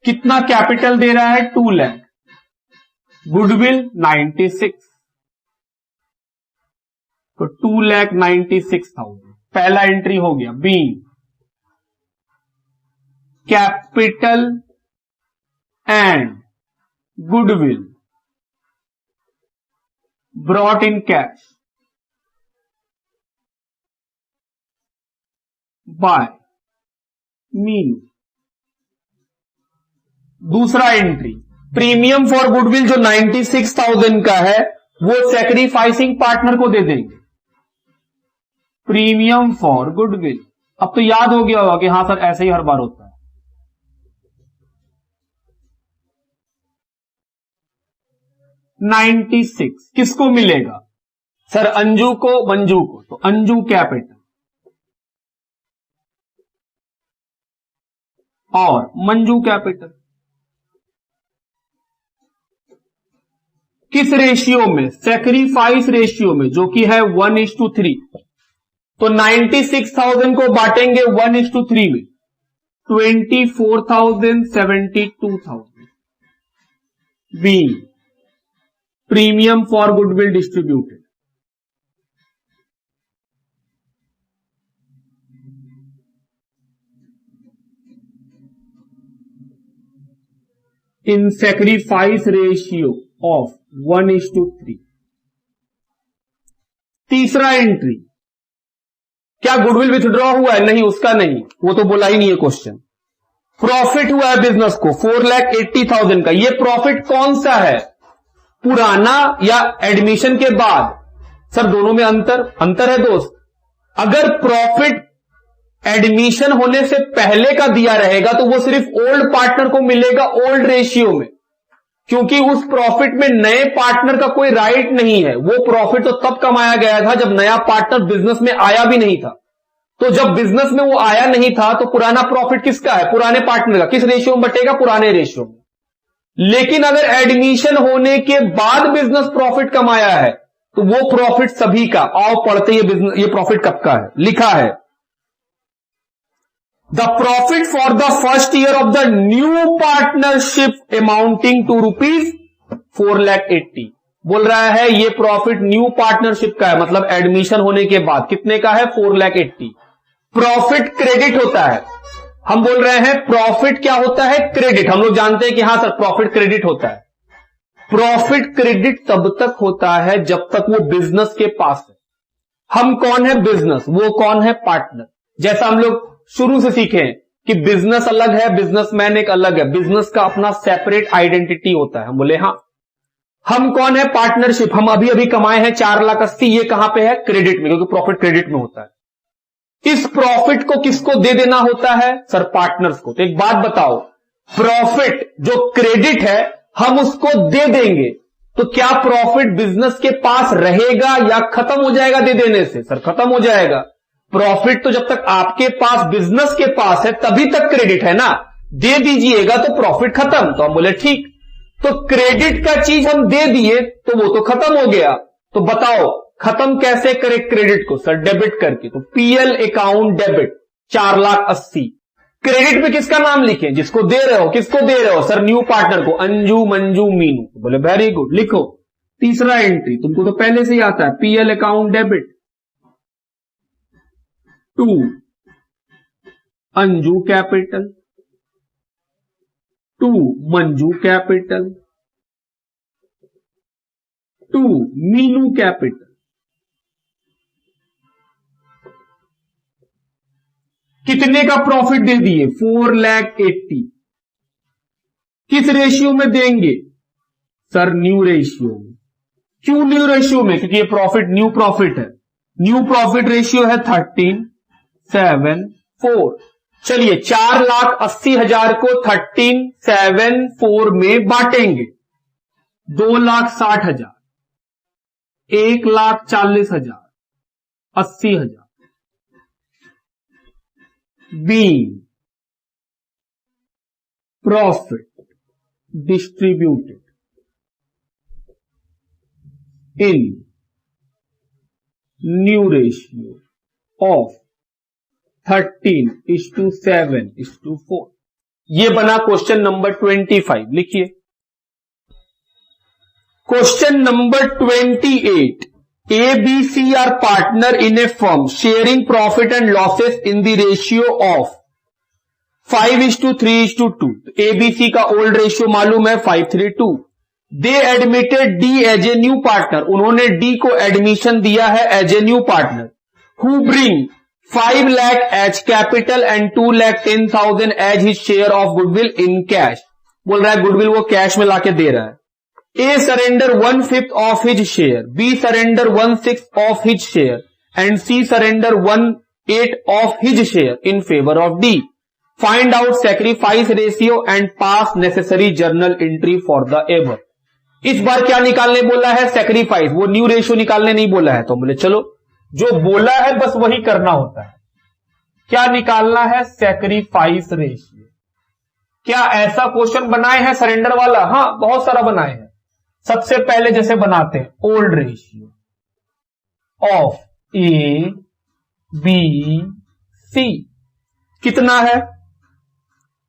कितना कैपिटल दे रहा है, 2 लाख, गुडविल 96, तो 2,96,000 पहला एंट्री हो गया। B capital and goodwill brought in cash by Meenu. दूसरा एंट्री, प्रीमियम फॉर गुडविल जो 96,000 का है वो सेक्रीफाइसिंग पार्टनर को दे देंगे। प्रीमियम फॉर गुडविल, अब तो याद हो गया होगा कि हां सर ऐसे ही हर बार होता है। 96 किसको मिलेगा, सर अंजू को मंजू को, तो अंजू कैपिटल और मंजू कैपिटल। किस रेशियो में, सेक्रीफाइस रेशियो में, जो कि है 1:3। तो 96,000 को बांटेंगे 1:3 में, 24,000, 72,000। B premium for goodwill distributed. In sacrifice ratio of 1:3। तीसरा एंट्री, क्या गुडविल विथड्रॉ हुआ है? नहीं, उसका नहीं, वो तो बोला ही नहीं है क्वेश्चन। प्रॉफिट हुआ है बिजनेस को 4,80,000 का। ये प्रॉफिट कौन सा है, पुराना या एडमिशन के बाद? सर दोनों में अंतर है दोस्त। अगर प्रॉफिट एडमिशन होने से पहले का दिया रहेगा तो वो सिर्फ ओल्ड पार्टनर को मिलेगा ओल्ड रेशियो में, क्योंकि उस प्रॉफिट में नए पार्टनर का कोई राइट नहीं है। वो प्रॉफिट तो तब कमाया गया था जब नया पार्टनर बिजनेस में आया भी नहीं था। तो जब बिजनेस में वो आया नहीं था तो पुराना प्रॉफिट किसका है? पुराने पार्टनर का। किस रेशियो में बटेगा? पुराने रेशियो में। लेकिन अगर एडमिशन होने के बाद बिजनेस प्रॉफिट कमाया है तो वो प्रॉफिट सभी का। आओ पढ़ते ये प्रॉफिट कब का है, लिखा है the profit for the first year of the new partnership amounting to ₹4,80,000। बोल रहा है ये प्रॉफिट न्यू पार्टनरशिप का है, मतलब एडमिशन होने के बाद। कितने का है? 4,80,000। प्रॉफिट क्रेडिट होता है। हम बोल रहे हैं प्रॉफिट क्या होता है? क्रेडिट। हम लोग जानते हैं कि हां सर प्रॉफिट क्रेडिट होता है। प्रॉफिट क्रेडिट तब तक होता है जब तक वो बिजनेस के पास है। हम कौन है? बिजनेस। वो कौन है? पार्टनर। जैसा हम लोग शुरू से सीखे कि बिजनेस अलग है, बिजनेसमैन एक अलग है। बिजनेस का अपना सेपरेट आइडेंटिटी होता है। हम बोले हां। हम कौन है? पार्टनरशिप। हम अभी अभी कमाए हैं 4,80,000। ये कहां पे है? क्रेडिट में, क्योंकि प्रॉफिट क्रेडिट में होता है। इस प्रॉफिट को किसको दे देना होता है? सर पार्टनर्स को। तो एक बात बताओ, प्रॉफिट जो क्रेडिट है हम उसको दे देंगे तो क्या प्रॉफिट बिजनेस के पास रहेगा या खत्म हो जाएगा दे देने से? सर खत्म हो जाएगा। प्रॉफिट तो जब तक आपके पास, बिजनेस के पास है तभी तक क्रेडिट है ना। दे दीजिएगा तो प्रॉफिट खत्म। तो हम बोले ठीक। तो क्रेडिट का चीज हम दे दिए तो वो तो खत्म हो गया। तो बताओ खत्म कैसे करें क्रेडिट को? सर डेबिट करके। तो पीएल अकाउंट डेबिट 4,80,000। क्रेडिट पे किसका नाम लिखें? जिसको दे रहे हो। किसको दे रहे हो? सर न्यू पार्टनर को, अंजू, मंजू, मीनू। तो बोले वेरी गुड, लिखो तीसरा एंट्री। तुमको तो पहले से ही आता है। PL account debit to Anju capital, to Manju capital, to Meenu capital. कितने का प्रॉफिट दे दिए? 4,80,000। किस रेशियो में देंगे? सर न्यू रेशियो में। क्यों न्यू रेशियो में? क्योंकि ये प्रॉफिट न्यू प्रॉफिट है। न्यू प्रॉफिट रेशियो है 13,7,4। चलिए 4,80,000 को 13,7,4 में बांटेंगे। 2,60,000, 1,40,000, 80,000 being profit distributed in new ratio of 13:7:4। ये बना क्वेश्चन नंबर 25। लिखिए question number 28। A, B, C are partner in a firm sharing profit and losses in the ratio of 5:3:2। A, B, C का ओल्ड रेशियो मालूम है 5:3:2। They admitted D as a new partner। उन्होंने D को एडमिशन दिया है as a new partner. Who bring 5 lakh as capital and 2,10,000 as his share of goodwill in cash। बोल रहा है गुडविल वो कैश में लाके दे रहा है। A surrender 1/5 of his share, B surrender 1/6 of his share, and C surrender 1/8 of his share in favor of D. Find out sacrifice ratio and pass necessary journal entry for the above। इस बार क्या निकालने बोला है? सैक्रिफाइस। वो न्यू रेशियो निकालने नहीं बोला है। तो बोले चलो जो बोला है बस वही करना होता है। क्या निकालना है? Sacrifice ratio. क्या ऐसा क्वेश्चन बनाए हैं सरेंडर वाला? हां बहुत सारा बनाए हैं। सबसे पहले जैसे बनाते हैं old ratio of A B C कितना है?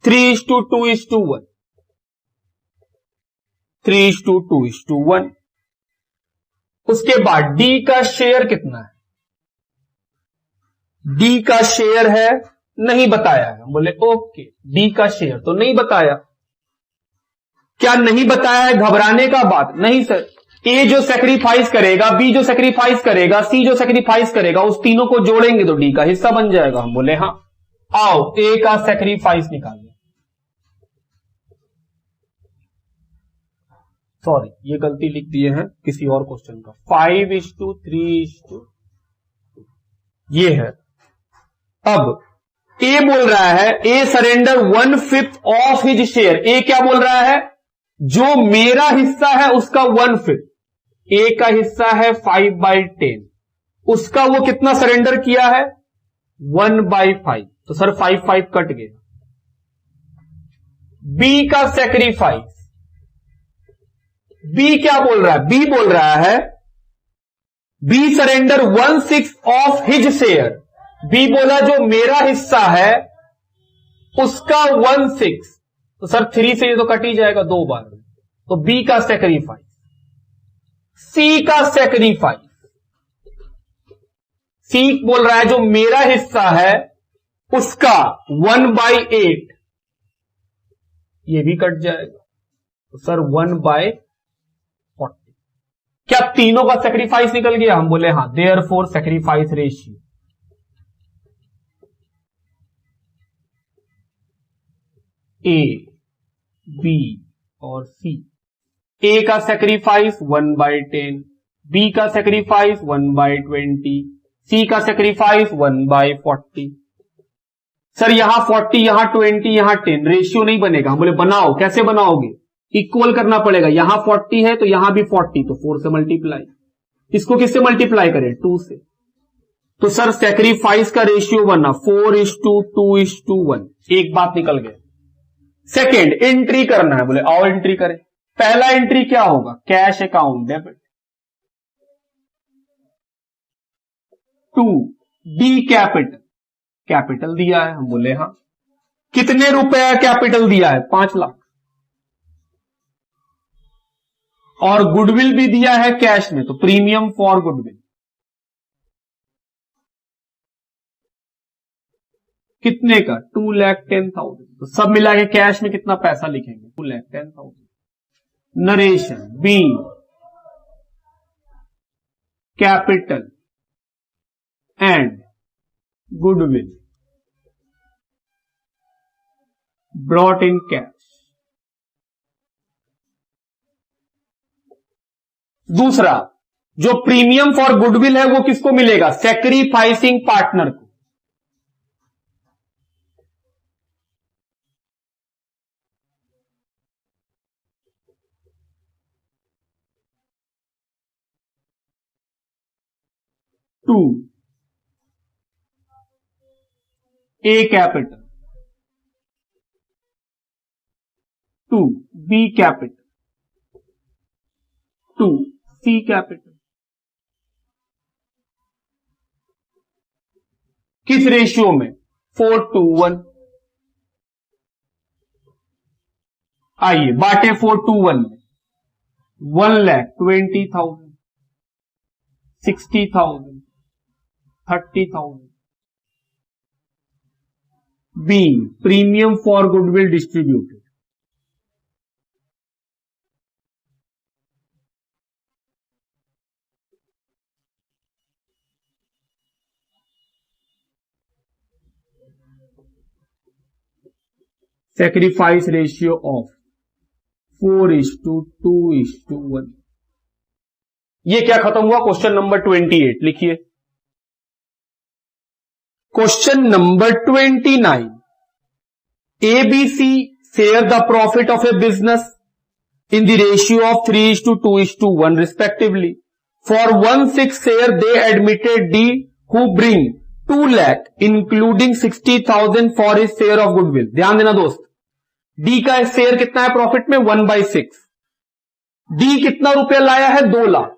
3:2:1। 3:2:1। उसके बाद डी का शेयर कितना है? डी का शेयर है नहीं बताया है। बोले ओके डी का शेयर तो नहीं बताया। क्या नहीं बताया है? घबराने का बात नहीं सर। ए जो सेक्रीफाइस करेगा, बी जो सेक्रीफाइस करेगा, सी जो सेक्रीफाइस करेगा, उस तीनों को जोड़ेंगे तो डी का हिस्सा बन जाएगा। हम बोले हाँ, आओ ए का सेक्रीफाइस निकालें। सॉरी, ये गलती लिख दिए हैं किसी और क्वेश्चन का। 5:3 ये है। अब ए बोल रहा है, ए सरेंडर 1/5 ऑफ हिज शेयर। ए क्या बोल रहा है, जो मेरा हिस्सा है उसका 1/5। ए का हिस्सा है 5/10, उसका वो कितना सरेंडर किया है, 1/5। तो सर 5 कट गया। बी का सेक्रीफाइस, बी क्या बोल रहा है, बी बोल रहा है B surrender 1/6 of his share. B बोला जो मेरा हिस्सा है उसका 1/6। तो सर 3 से ये तो कट ही जाएगा 2 बार में, तो बी का सेक्रीफाइस। सी का सेक्रीफाइस, सी बोल रहा है जो मेरा हिस्सा है उसका 1/8, ये भी कट जाएगा, तो सर 1/40। क्या तीनों का सेक्रीफाइस निकल गया? हम बोले हाँ, therefore sacrifice ratio A, B और सी। ए का सेक्रीफाइस 1/10, बी का सेक्रीफाइस 1/20, सी का सेक्रीफाइस 1/40। सर यहां 40, यहां 20, यहां 10, रेशियो नहीं बनेगा। हम बोले बनाओ, कैसे बनाओगे, इक्वल करना पड़ेगा। यहां 40 है तो यहां भी 40, तो 4 से मल्टीप्लाई। इसको किससे मल्टीप्लाई करें, 2 से। तो सर सेक्रीफाइस का रेशियो बना 4:2:1। एक बात निकल गया। सेकेंड एंट्री करना है, बोले आओ एंट्री करें। पहला एंट्री क्या होगा, cash account debit. 2 D capital, capital दिया है, हम बोले हाँ। कितने रुपए कैपिटल दिया है, 5 लाख। और गुडविल भी दिया है कैश में, तो प्रीमियम फॉर गुडविल कितने का, 2,10,000। तो सब मिला के कैश में कितना पैसा लिखेंगे, 2,10,000। Narration B capital and goodwill brought in cash. दूसरा जो प्रीमियम फॉर गुडविल है वो किसको मिलेगा, सेक्रीफाइसिंग पार्टनर को। To A capital, 2 B capital, 2 C capital. किस रेशियो में, 4:1। आइए बांटे 4:1 में। 1,20,000, 60,000, 30,000। B premium for goodwill distributed. Sacrifice ratio of 4:2:1। ये क्या खत्म हुआ, क्वेश्चन नंबर 28 लिखिए। Question number 29, ABC share the profit of a business in the ratio of 3:2:1 respectively. For 1/6 share they admitted D who bring 2 lakh including 60,000 for his share of goodwill। ध्यान देना दोस्त, डी का शेयर कितना है प्रॉफिट में, 1/6। डी कितना रुपया लाया है, 2 लाख।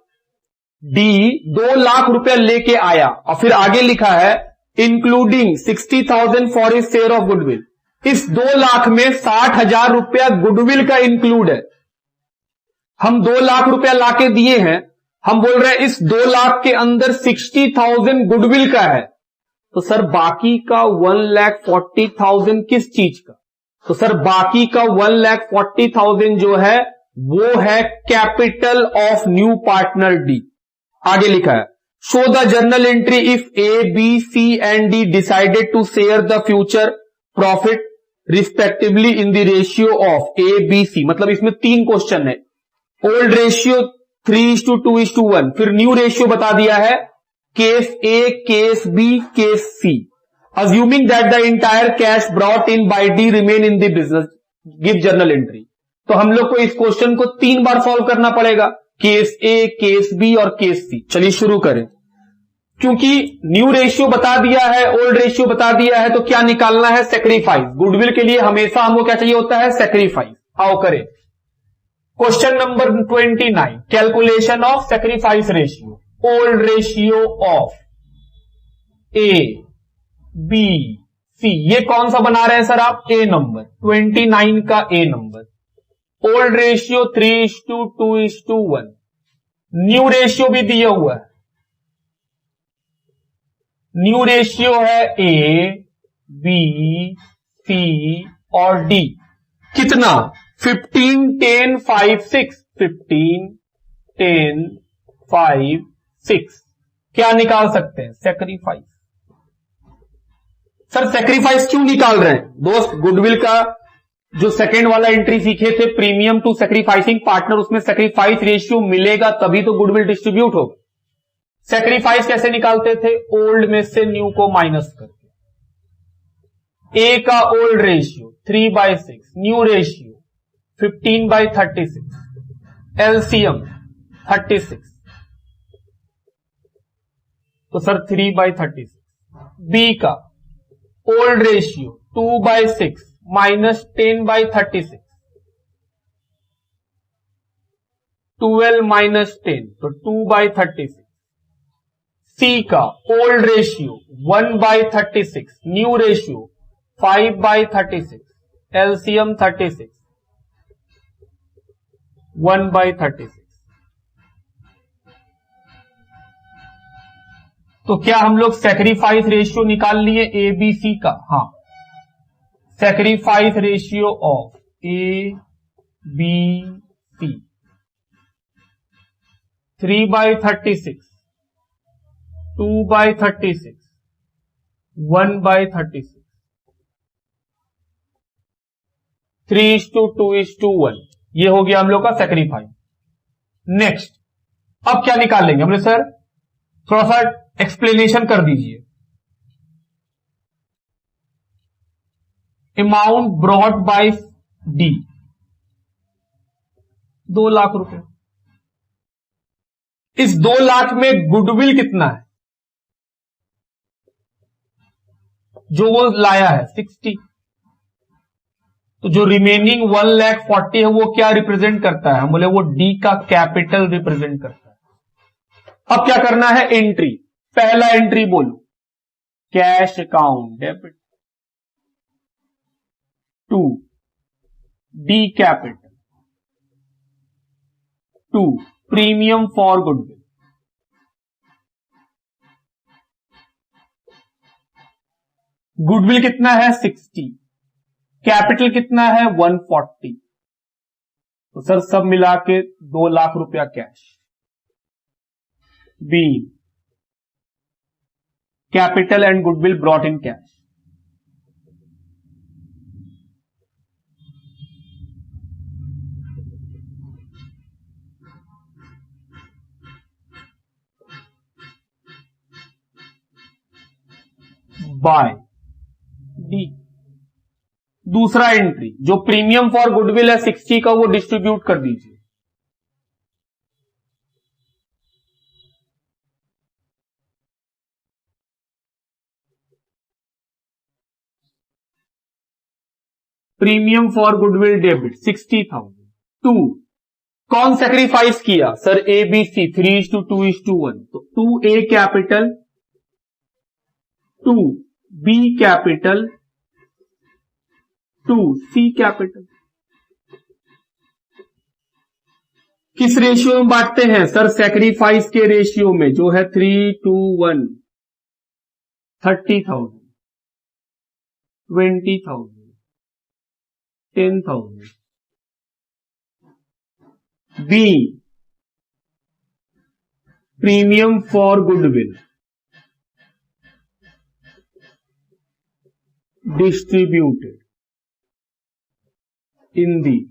डी 2 लाख रुपया लेके आया और फिर आगे लिखा है including 60,000 for his share of goodwill. इस 2 लाख में 60,000 रुपया गुडविल का इंक्लूड है। हम 2 लाख रुपया लाके दिए हैं, हम बोल रहे हैं इस 2 लाख के अंदर 60,000 गुडविल का है, तो सर बाकी का 1,40,000 किस चीज का, तो सर बाकी का 1,40,000 जो है वो है capital of new partner D. आगे लिखा है show the journal entry if A B C and D decided to share the future profit respectively in the ratio of A B C. मतलब इसमें 3 क्वेश्चन है। ओल्ड रेशियो 3:2:1, फिर न्यू रेशियो बता दिया है case A, case B, case C. Assuming that the entire cash brought in by D remain in the business give journal entry. तो हम लोग को इस क्वेश्चन को 3 बार सॉल्व करना पड़ेगा, केस ए, केस बी और केस सी। चलिए शुरू करें। क्योंकि न्यू रेशियो बता दिया है, ओल्ड रेशियो बता दिया है, तो क्या निकालना है? सेक्रीफाइस। गुडविल के लिए हमेशा हमको क्या चाहिए होता है? सेक्रीफाइस। आओ करें question number 29, calculation of sacrifice ratio. Old ratio of A B C, ये कौन सा बना रहे हैं सर आप? ए नंबर 29 का A number. Old ratio 3:2:1, new ratio भी दिया हुआ है। न्यू रेशियो है ए बी सी और डी। कितना? 15 10 5 6, 15 10 5 6। क्या निकाल सकते हैं? सेक्रीफाइस। सर सेक्रीफाइस क्यों निकाल रहे हैं? दोस्त गुडविल का जो सेकंड वाला एंट्री सीखे थे, प्रीमियम टू सेक्रीफाइसिंग पार्टनर, उसमें सेक्रीफाइस रेशियो मिलेगा तभी तो गुडविल डिस्ट्रीब्यूट होगा। सेक्रीफाइस कैसे निकालते थे? ओल्ड में से न्यू को माइनस करके। ए का old ratio 3/6, new ratio 15/36, LCM 36, तो सर 3/36। बी का ओल्ड रेशियो 2/6 माइनस 10/36, 12 माइनस 10, तो 2/36। सी का old ratio 1/36, new ratio 5/36, LCM 36, 1/36। तो क्या हम लोग सेक्रीफाइस रेशियो निकाल लिए ए बी सी का? हां, sacrifice ratio of A B C 3/36, 2/36, 1/36, 3:2:1। ये हो गया हम लोग का सेक्रीफाइस। नेक्स्ट, अब क्या निकालेंगे हमने? सर थोड़ा सा एक्सप्लेनेशन कर दीजिए। Amount brought by D 2 lakh रुपए। इस 2 लाख में गुडविल कितना है जो वो लाया है? 60। तो जो रिमेनिंग 1,40,000 है वो क्या रिप्रेजेंट करता है? हम बोले वो डी का कैपिटल रिप्रेजेंट करता है। अब क्या करना है? एंट्री। पहला एंट्री बोलो, cash account debit to D capital to premium for goodwill. Goodwill कितना है? 60। कैपिटल कितना है? 140। तो सर सब मिला के 2 लाख रुपया cash. B, capital and goodwill brought in cash. By D. दूसरा एंट्री जो प्रीमियम फॉर गुडविल है 60 का, वो डिस्ट्रीब्यूट कर दीजिए। Premium for goodwill debit 60,000 to कौन सेक्रीफाइस किया? Sir A B C 3:2:1। तो 2A capital, 2B capital, 2C capital. किस रेशियो में बांटते हैं? सर सेक्रीफाइस के रेशियो में, जो है 3:1। 30,000, 20,000, 10,000, B premium for goodwill distributed in the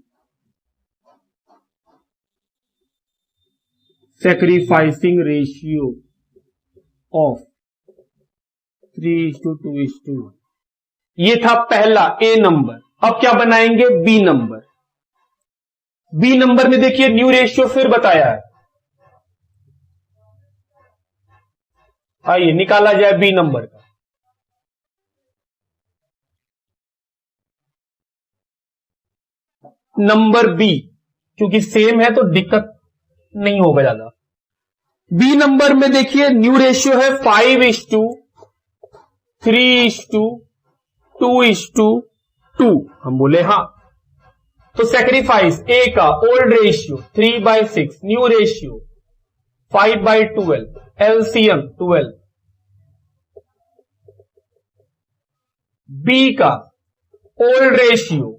sacrificing ratio of 3:2:1। ये था पहला ए नंबर। अब क्या बनाएंगे बी नंबर। बी नंबर में देखिए न्यू रेशियो फिर बताया है, आइए निकाला जाए बी नंबर का। नंबर बी क्योंकि सेम है तो दिक्कत नहीं होगा ज्यादा। बी नंबर में देखिए न्यू रेशियो है 5:3:2:2। हम बोले हाँ, तो सेक्रीफाइस ए का old ratio 3/6, new ratio 5/12, LCM 12। B का old ratio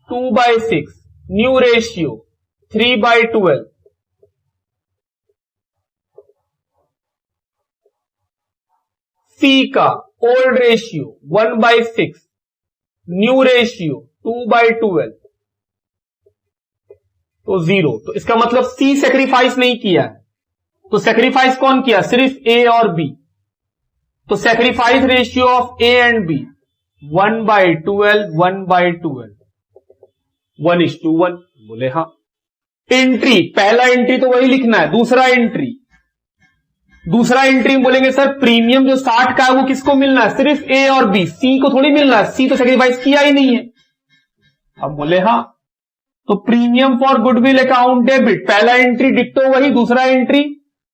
2/6, new ratio 3/12, C का ओल्ड रेशियो 1/6, न्यू रेशियो 2/12, तो 0। तो इसका मतलब सी सेक्रीफाइस नहीं किया है, तो सेक्रीफाइस कौन किया? सिर्फ ए और बी। तो sacrifice ratio of A and B 1/12, 1/12, 1:1। बोले हाँ। एंट्री, पहला एंट्री तो वही लिखना है। दूसरा एंट्री में बोलेंगे सर प्रीमियम जो 60 का है वो किसको मिलना है? सिर्फ ए और बी, सी को थोड़ी मिलना है, सी तो सेक्रीफाइस किया ही नहीं है। अब बोले हाँ, तो premium for goodwill account debit, पहला एंट्री डिक्टो वही, दूसरा entry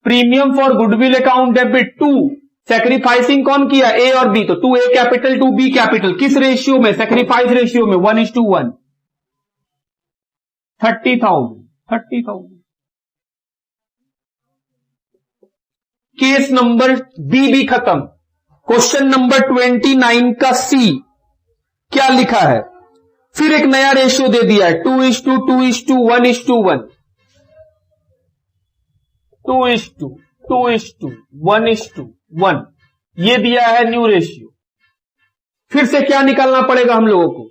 premium for goodwill account debit 2, sacrificing कौन किया? ए और बी, तो 2A कैपिटल 2B कैपिटल, किस रेशियो में? सेक्रीफाइस रेशियो में 1:1। 30,000। केस नंबर बी भी खत्म। क्वेश्चन नंबर 29 का सी क्या लिखा है? फिर एक नया रेशियो दे दिया है 2:2, 1:1, 2:2, 1:1, ये दिया है न्यू रेशियो। फिर से क्या निकालना पड़ेगा हम लोगों को?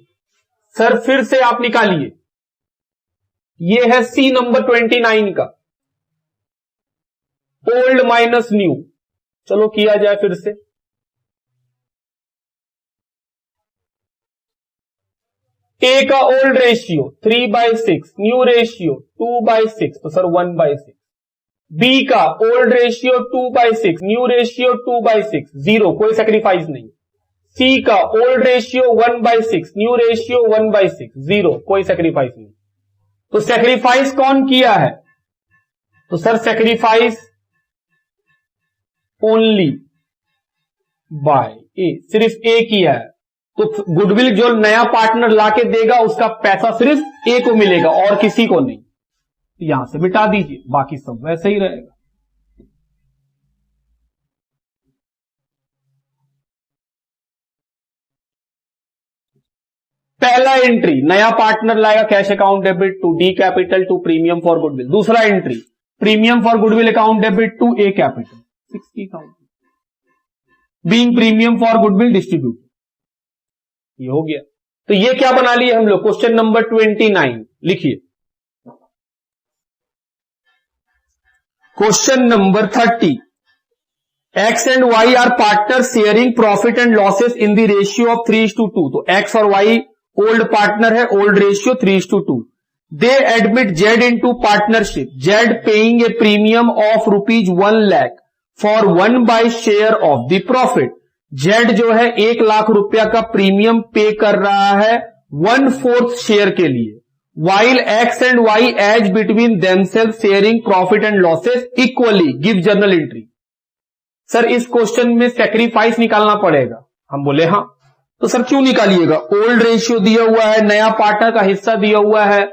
सर फिर से आप निकालिए, ये है सी नंबर 29 का, ओल्ड माइनस न्यू। चलो किया जाए फिर से। ए का ओल्ड रेशियो 3/6, न्यू रेशियो 2/6, तो सर 1/6। बी का ओल्ड रेशियो 2/6, न्यू रेशियो 2/6, 0, कोई सेक्रीफाइस नहीं। सी का ओल्ड रेशियो 1/6, न्यू रेशियो 1/6, 0, कोई सेक्रीफाइस नहीं। तो सेक्रीफाइस कौन किया है? तो सर सेक्रीफाइस ओनली बाय ए, सिर्फ ए किया है। तो गुडविल जो नया पार्टनर लाके देगा उसका पैसा सिर्फ ए को मिलेगा और किसी को नहीं। यहां से मिटा दीजिए, बाकी सब वैसे ही रहेगा। पहला एंट्री नया पार्टनर लाएगा cash account debit to D capital to premium for goodwill. दूसरा entry premium for goodwill account debit to A capital 60,000 being premium for goodwill distribute. ये हो गया। तो ये क्या बना लिए हम लोग? क्वेश्चन नंबर 29 लिखिए। Question number 30, X and Y are partner sharing profit and losses in the ratio of 3:2। तो एक्स और वाई ओल्ड पार्टनर है, old ratio 3:2। They admit Z into partnership, Z paying a premium of ₹1 lakh for 1/, share of the profit. Z जो है 1 लाख रुपया का प्रीमियम पे कर रहा है 1/4 शेयर के लिए। While X and Y as between themself sharing profit and losses equally, give journal entry. Sir इस क्वेश्चन में सेक्रीफाइस निकालना पड़ेगा। हम बोले हाँ। तो सर क्यों निकालिएगा? ओल्ड रेशियो दिया हुआ है, नया पार्टनर का हिस्सा दिया हुआ है,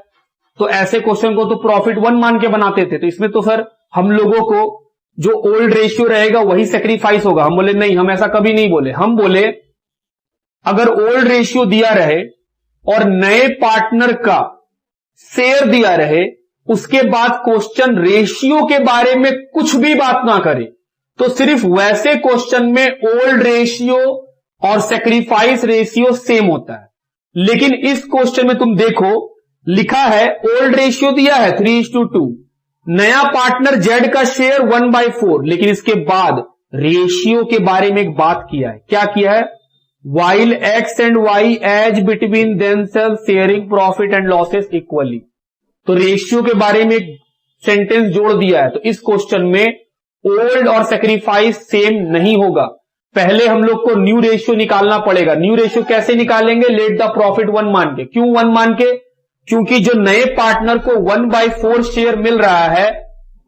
तो ऐसे क्वेश्चन को तो प्रॉफिट 1 मान के बनाते थे। तो इसमें तो सर हम लोगों को जो ओल्ड रेशियो रहेगा वही सेक्रीफाइस होगा। हम बोले नहीं, हम ऐसा कभी नहीं बोले। हम बोले अगर ओल्ड रेशियो दिया रहे और नए पार्टनर का शेयर दिया रहे उसके बाद क्वेश्चन रेशियो के बारे में कुछ भी बात ना करे, तो सिर्फ वैसे क्वेश्चन में ओल्ड रेशियो और सेक्रीफाइस रेशियो सेम होता है। लेकिन इस क्वेश्चन में तुम देखो, लिखा है ओल्ड रेशियो दिया है 3:2, नया पार्टनर जेड का शेयर 1/4, लेकिन इसके बाद रेशियो के बारे में एक बात किया है। क्या किया है? While X and Y as between themself sharing profit and losses equally, तो रेशियो के बारे में एक सेंटेंस जोड़ दिया है। तो इस क्वेश्चन में ओल्ड और सेक्रीफाइस सेम नहीं होगा। पहले हम लोग को न्यू रेशियो निकालना पड़ेगा। न्यू रेशियो कैसे निकालेंगे? लेट द प्रॉफिट 1 मान के। क्यों 1 मान के? क्योंकि जो नए पार्टनर को 1/4 शेयर मिल रहा है,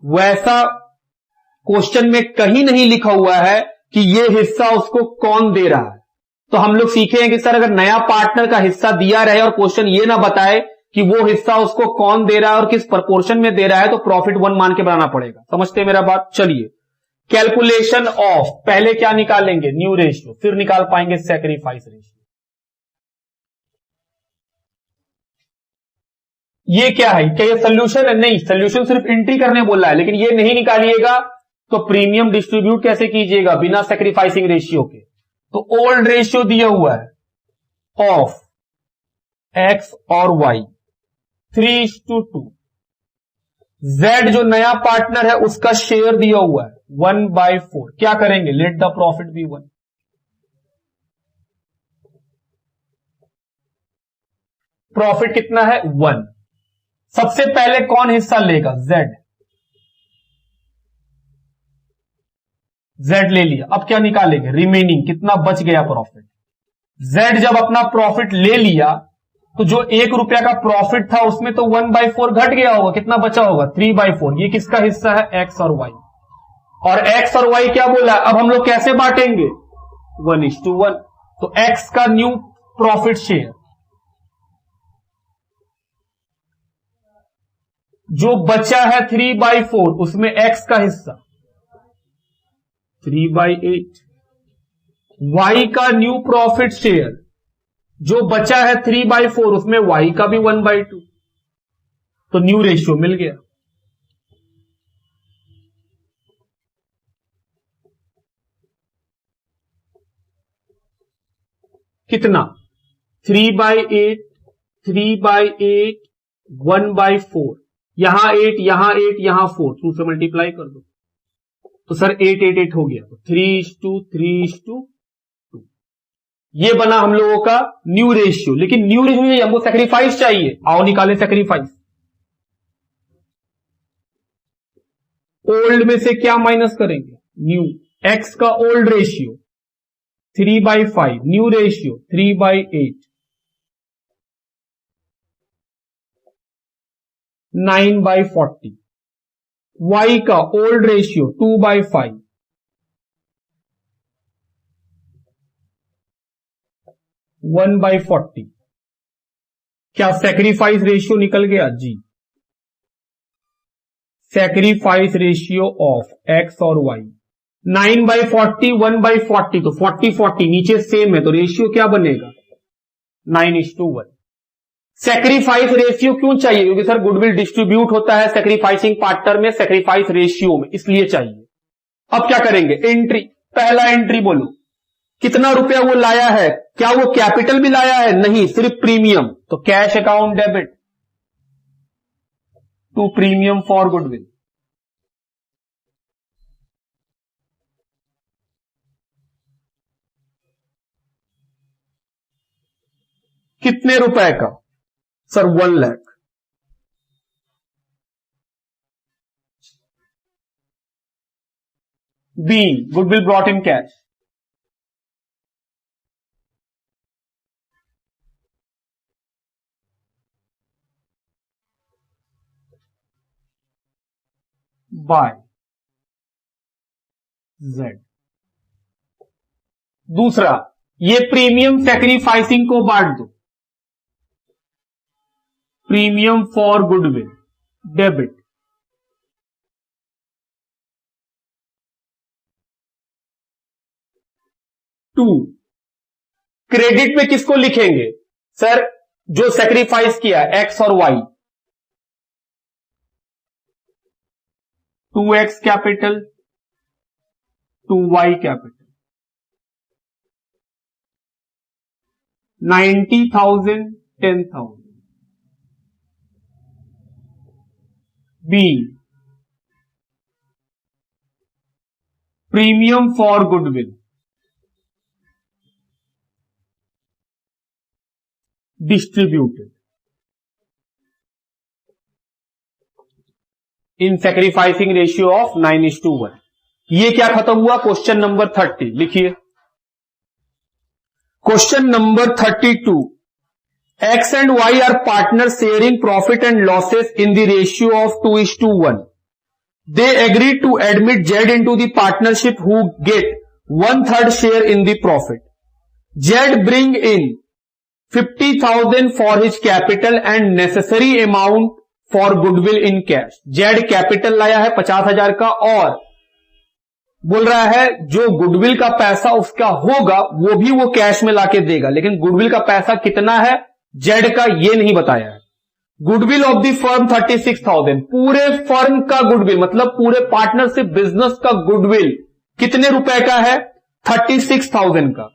वैसा क्वेश्चन में कहीं नहीं लिखा हुआ है कि यह हिस्सा उसको कौन दे रहा है। तो हम लोग सीखे हैं कि सर अगर नया पार्टनर का हिस्सा दिया रहे और क्वेश्चन ये ना बताए कि वो हिस्सा उसको कौन दे रहा है और किस प्रपोर्शन में दे रहा है, तो प्रॉफिट 1 मान के बनाना पड़ेगा। समझते हैं मेरा बात? चलिए, कैलकुलेशन ऑफ, पहले क्या निकालेंगे? न्यू रेशियो, फिर निकाल पाएंगे सैक्रिफाइस रेशियो। ये क्या है? क्या ये सोल्यूशन है? नहीं, सोल्यूशन सिर्फ एंट्री करने बोला है, लेकिन ये नहीं निकालिएगा तो प्रीमियम डिस्ट्रीब्यूट कैसे कीजिएगा बिना सैक्रिफाइसिंग रेशियो के? तो ओल्ड रेशियो दिया हुआ है ऑफ एक्स और वाई 3:2, जेड जो नया पार्टनर है उसका शेयर दिया हुआ है 1/4। क्या करेंगे? Let the profit be 1। Profit कितना है? 1। सबसे पहले कौन हिस्सा लेगा? जेड। जेड ले लिया। अब क्या निकालेंगे? रिमेनिंग, कितना बच गया प्रॉफिट। जेड जब अपना प्रॉफिट ले लिया तो जो ₹1 का प्रॉफिट था उसमें तो 1/4 घट गया होगा। कितना बचा होगा? 3/4। ये किसका हिस्सा है? एक्स और वाई। और एक्स और वाई क्या बोला? अब हम लोग कैसे बांटेंगे? 1:1। तो एक्स का न्यू प्रॉफिट शेयर, जो बचा है 3/4, उसमें एक्स का हिस्सा 3/8। वाई का न्यू प्रॉफिट शेयर जो बचा है 3/4, उसमें वाई का भी 1/2। तो न्यू रेशियो मिल गया। कितना? 3/8, 3/8, 1/4। यहां 8, यहां 8, यहां 4, 2 से मल्टीप्लाई कर दो तो सर 8, 8, 8 हो गया। तो 3:2। ये बना हम लोगों का न्यू रेशियो। लेकिन न्यू रेशियो नहीं, हमको सैक्रिफाइस चाहिए। आओ निकालें सैक्रिफाइस। ओल्ड में से क्या माइनस करेंगे? न्यू। एक्स का old ratio 3/5, new ratio 3/8, 9/40। Y का ओल्ड रेशियो 2/5, 1/40। क्या सैक्रिफाइस रेशियो निकल गया? जी। सैक्रिफाइस रेशियो ऑफ एक्स और वाई 9/40, 1/40, तो 40-40 नीचे सेम है, तो रेशियो क्या बनेगा? 9:1। सैक्रिफाइस रेशियो क्यों चाहिए? क्योंकि सर गुडविल डिस्ट्रीब्यूट होता है सैक्रिफाइसिंग पार्टनर में, सैक्रिफाइस रेशियो में, इसलिए चाहिए। अब क्या करेंगे? एंट्री। पहला एंट्री बोलो, कितना रुपया वो लाया है? क्या वो कैपिटल भी लाया है? नहीं, सिर्फ प्रीमियम। तो cash account debit to premium for goodwill. कितने रुपए का? Sir 1 lakh. B, goodwill brought in cash. By Z. दूसरा, ये प्रीमियम सैक्रिफाइसिंग को बांट दो। Premium for goodwill debit, to. Credit में किसको लिखेंगे? सर जो सैक्रिफाइस किया एक्स और Y, 2x capital 2y capital 90,000 10,000 B premium for goodwill distributed in sacrificing ratio of 9:1। ये क्या खत्म हुआ? क्वेश्चन नंबर 30 लिखिए। Question number 32 X and Y are partners sharing profit and losses in the ratio of 2:1. They agreed to admit Z into the partnership who get 1/3 share in the profit. Z bring in 50,000 for his capital and necessary amount for goodwill in cash. Z capital लाया है 50,000 का और बोल रहा है जो गुडविल का पैसा उसका होगा वो भी वो कैश में लाके देगा, लेकिन गुडविल का पैसा कितना है जेड का ये नहीं बताया है। गुडविल ऑफ द फर्म 36,000, पूरे फर्म का गुडविल मतलब पूरे पार्टनरशिप बिजनेस का गुडविल कितने रुपए का है? 36,000 का।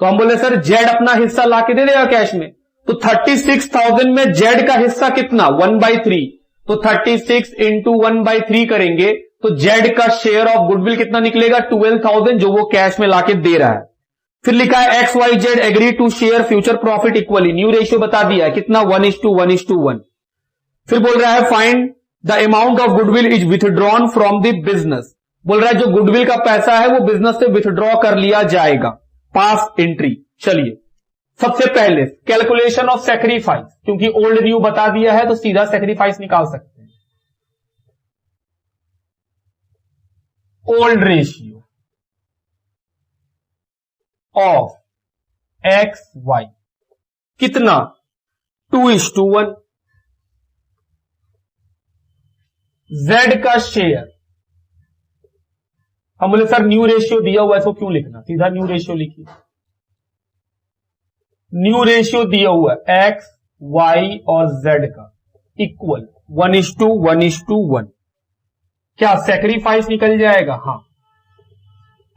तो हम बोले सर जेड अपना हिस्सा लाके दे देगा कैश में, तो 36,000 में जेड का हिस्सा कितना? 1/3। तो 36 इंटू 1/3 करेंगे तो जेड का शेयर ऑफ गुडविल कितना निकलेगा? 12,000 जो वो कैश में लाके दे रहा है। फिर लिखा है X Y Z agree to share future profit equally, new ratio बता दिया है कितना? 1:1:1। फिर बोल रहा है find the amount of goodwill is withdrawn from the business, बोल रहा है जो गुडविल का पैसा है वो बिजनेस से विथड्रॉ कर लिया जाएगा। Pass entry. चलिए सबसे पहले कैलकुलेशन ऑफ सैक्रिफाइस, क्योंकि ओल्ड न्यू बता दिया है तो सीधा सैक्रिफाइस निकाल सकते हैं। Old ratio of X Y कितना? 2:1। जेड का शेयर, हम बोले सर न्यू रेशियो दिया हुआ है तो क्यों लिखना, सीधा न्यू रेशियो लिखिए। न्यू रेशियो दिया हुआ है एक्स वाई और जेड का इक्वल 1:1:1। क्या सैक्रिफाइस निकल जाएगा? हां।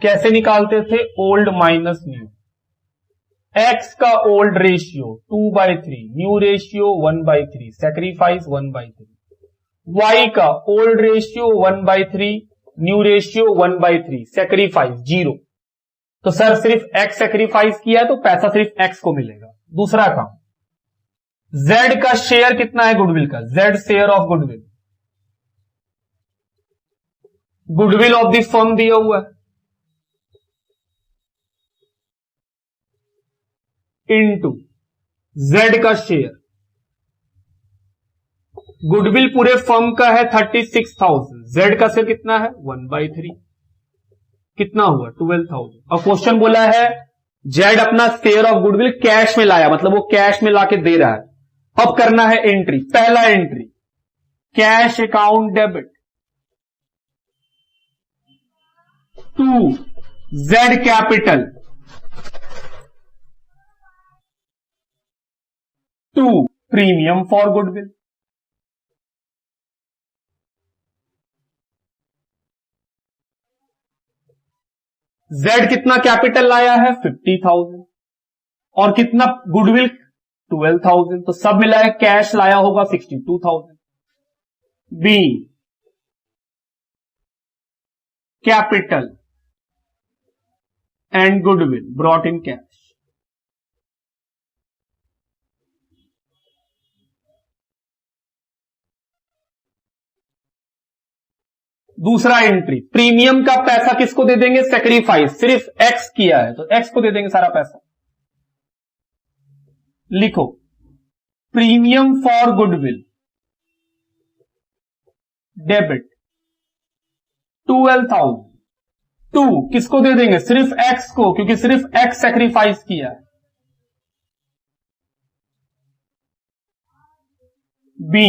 कैसे निकालते थे? Old minus new. एक्स का old ratio 2/3, new ratio 1/3, sacrifice 1/3। Y का old ratio 1/3, new ratio 1/3, sacrifice 0। तो सर सिर्फ एक्स सैक्रिफाइस किया है तो पैसा सिर्फ एक्स को मिलेगा। दूसरा काम, जेड का शेयर कितना है गुडविल का? Z share of goodwill, goodwill of the firm दिया हुआ है इनटू जेड का शेयर, गुडविल पूरे फर्म का है 36,000, जेड का शेयर कितना है? 1/3, कितना हुआ? 12,000। और क्वेश्चन बोला है जेड अपना शेयर ऑफ गुडविल कैश में लाया, मतलब वो कैश में लाके दे रहा है। अब करना है एंट्री। पहला entry cash account debit to Z capital to premium for goodwill. Z कितना कैपिटल लाया है? 50,000 और कितना गुडविल? 12,000। तो सब मिला है कैश लाया होगा 62,000। B capital and goodwill brought in cash. दूसरा एंट्री प्रीमियम का पैसा किसको दे देंगे? सैक्रिफाइस, सिर्फ एक्स किया है तो एक्स को दे देंगे सारा पैसा। लिखो premium for goodwill debit 12,000 to किसको दे देंगे? सिर्फ एक्स को, क्योंकि सिर्फ एक्स सैक्रिफाइस किया है। B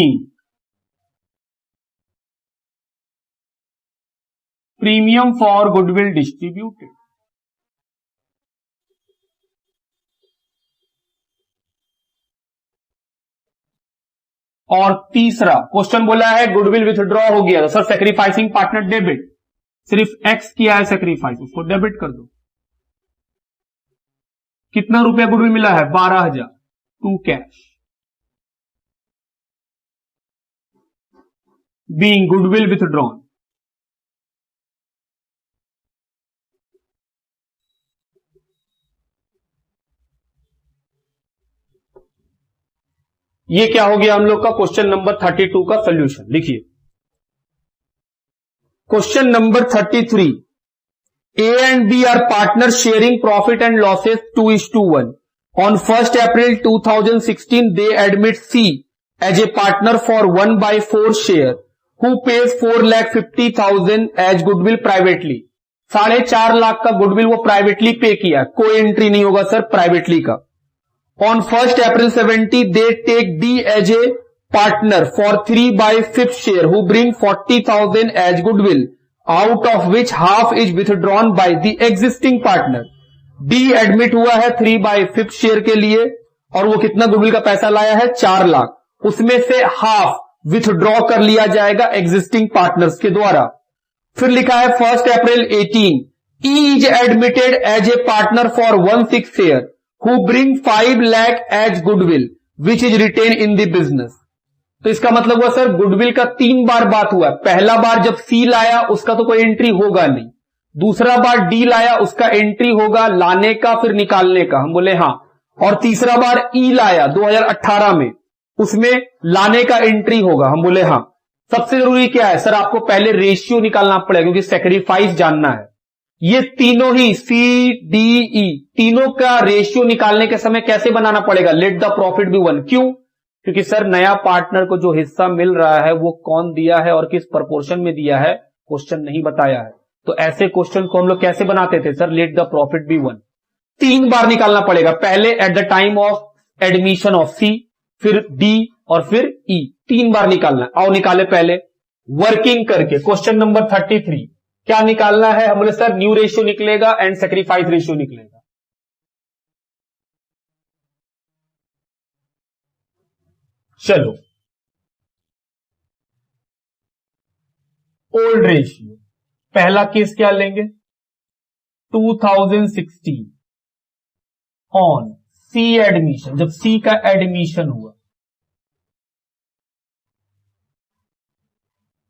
premium for goodwill distributed. और तीसरा क्वेश्चन बोला है गुडविल विथड्रॉ हो गया, तो सर सेक्रीफाइसिंग पार्टनर डेबिट, सिर्फ एक्स किया है सेक्रीफाइस, उसको डेबिट कर दो। कितना रुपया गुडविल मिला है? 12,000 to cash, being goodwill withdrawn. ये क्या हो गया हम लोग का क्वेश्चन नंबर 32 का सोल्यूशन। लिखिए question number 33, A and B are partners sharing profit and losses 2:1. On 1st April 2016, they admit C as a partner for 1/4 share, who pays 4,50,000 as goodwill privately. 4.5 lakh का गुडविल वो प्राइवेटली पे किया, कोई एंट्री नहीं होगा सर प्राइवेटली का। On 1st April 70, they take D as a partner for 3/5 share, who bring 40,000 as goodwill, out of which half is withdrawn by the existing partner. D admit हुआ है 3/5 शेयर के लिए और वो कितना गुडविल का पैसा लाया है? 4 लाख, उसमें से हाफ विथड्रॉ कर लिया जाएगा एग्जिस्टिंग पार्टनर्स के द्वारा। फिर लिखा है 1st April 18, E is admitted as a partner for 1/6 share, who bring 5 lakh as goodwill, which is retained in the business. तो इसका मतलब हुआ सर गुडविल का 3 बार बात हुआ। पहला बार जब सी लाया उसका तो कोई एंट्री होगा नहीं, दूसरा बार डी लाया उसका एंट्री होगा लाने का फिर निकालने का, हम बोले हाँ, और तीसरा बार ई लाया 2018 में, उसमें लाने का एंट्री होगा, हम बोले हाँ। सबसे जरूरी क्या है सर? आपको पहले रेशियो निकालना पड़ेगा क्योंकि सेक्रीफाइस जानना है। ये तीनों ही सी डी ई तीनों का रेशियो निकालने के समय कैसे बनाना पड़ेगा? Let the profit be 1। क्यों? क्योंकि सर नया पार्टनर को जो हिस्सा मिल रहा है वो कौन दिया है और किस प्रपोर्शन में दिया है क्वेश्चन नहीं बताया है। तो ऐसे क्वेश्चन को हम लोग कैसे बनाते थे sir? Let the profit be 1 3 बार निकालना पड़ेगा, पहले at the time of admission of C, फिर डी और फिर ई, 3 बार निकालना। आओ निकाले पहले वर्किंग करके। क्वेश्चन नंबर 33 क्या निकालना है? हम बोले सर न्यू रेशियो निकलेगा एंड सेक्रीफाइस रेशियो निकलेगा। चलो ओल्ड रेशियो, पहला केस क्या लेंगे? 2016 ऑन सी एडमिशन, जब सी का एडमिशन हुआ,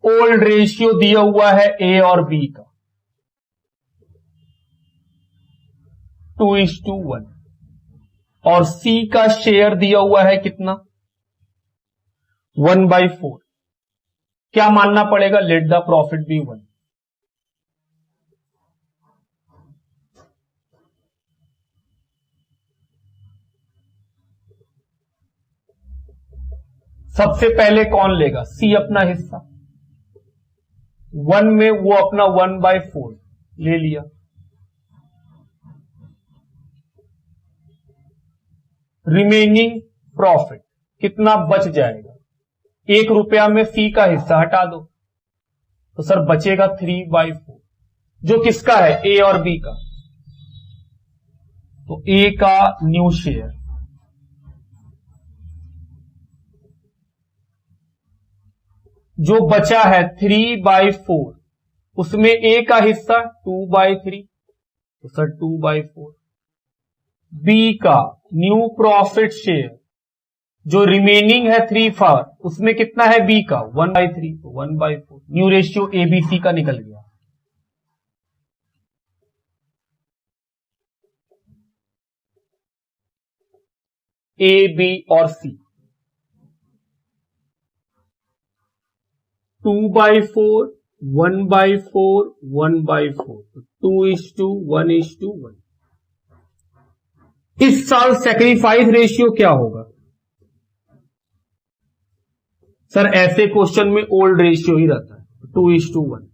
ओल्ड रेशियो दिया हुआ है ए और बी का 2:1 और सी का शेयर दिया हुआ है कितना? 1/4। क्या मानना पड़ेगा? Let the profit be 1। सबसे पहले कौन लेगा? सी अपना हिस्सा 1 में, वो अपना 1/4 ले लिया। रिमेनिंग प्रॉफिट कितना बच जाएगा? 1 रुपया में सी का हिस्सा हटा दो तो सर बचेगा 3/4, जो किसका है? ए और बी का। तो ए का न्यू शेयर, जो बचा है 3/4, उसमें ए का हिस्सा 2/3, तो सर 2/4। बी का न्यू प्रॉफिट शेयर, जो रिमेनिंग है 3/4, उसमें कितना है बी का? 1/3, तो 1/4। New ratio A B C का निकल गया। ए बी और सी 2/4, 1/4, 1/4, 2:1:1। इस साल सेक्रीफाइस रेशियो क्या होगा? सर ऐसे क्वेश्चन में ओल्ड रेशियो ही रहता है 2:1।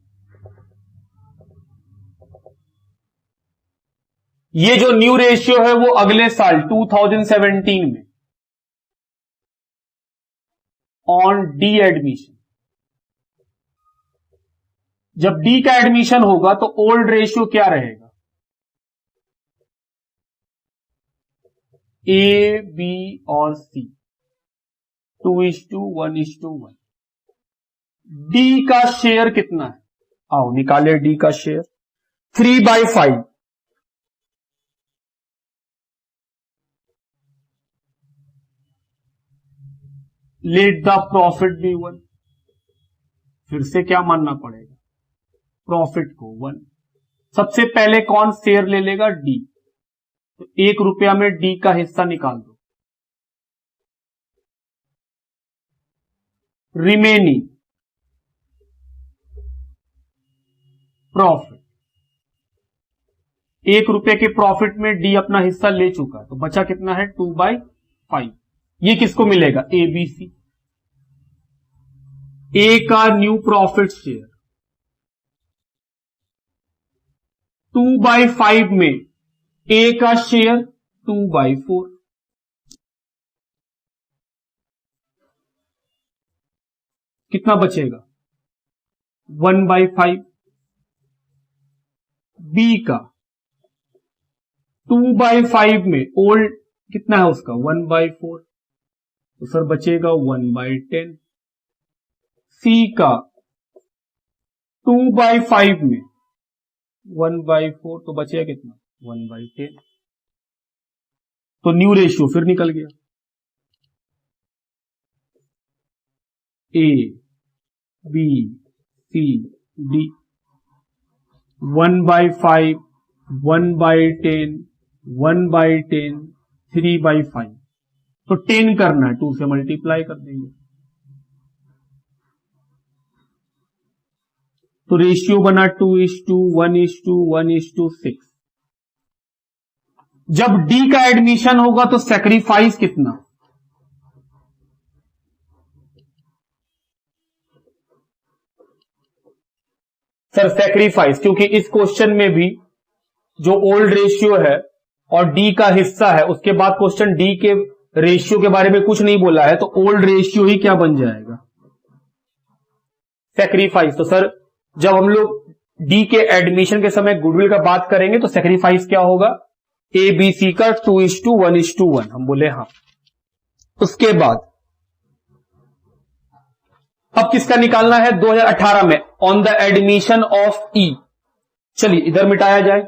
ये जो न्यू रेशियो है वो अगले साल 2017 में ऑन डी एडमिशन, जब डी का एडमिशन होगा तो ओल्ड रेशियो क्या रहेगा? ए बी और सी। 2:1:1। डी का शेयर कितना है? आओ निकाले डी का share. 3/5। Let the profit be 1। फिर से क्या मानना पड़ेगा? प्रॉफिट को 1। सबसे पहले कौन शेयर ले लेगा? डी। तो 1 रुपया में डी का हिस्सा निकाल दो। Remaining profit. 1 रुपए के प्रॉफिट में डी अपना हिस्सा ले चुका, तो बचा कितना है? 2/5। ये किसको मिलेगा? एबीसी। ए का न्यू प्रॉफिट शेयर 2/5 में ए का शेयर 2/4। कितना बचेगा? 1/5। बी का 2/5 में ओल्ड कितना है उसका? 1/4, तो सर बचेगा 1/10। सी का 2/5 में 1/4, तो बचेगा कितना? 1/10। तो न्यू रेशियो फिर निकल गया। A B C D 1/5, 1/10, 1/10, 3/5। तो 10 करना है, 2 से मल्टीप्लाई कर देंगे। तो रेशियो बना 2:1:1:6। जब डी का एडमिशन होगा तो सैक्रिफाइस कितना? सर सैक्रिफाइस, क्योंकि इस क्वेश्चन में भी जो ओल्ड रेशियो है और डी का हिस्सा है, उसके बाद क्वेश्चन डी के रेशियो के बारे में कुछ नहीं बोला है, तो ओल्ड रेशियो ही क्या बन जाएगा? सैक्रिफाइस। तो सर जब हम लोग डी के एडमिशन के समय गुडविल का बात करेंगे तो सैक्रिफाइस क्या होगा? ए बी सी का 2:1:1। हम बोले हाँ। उसके बाद अब किसका निकालना है? 2018 में ऑन द एडमिशन ऑफ ई। चलिए इधर मिटाया जाए।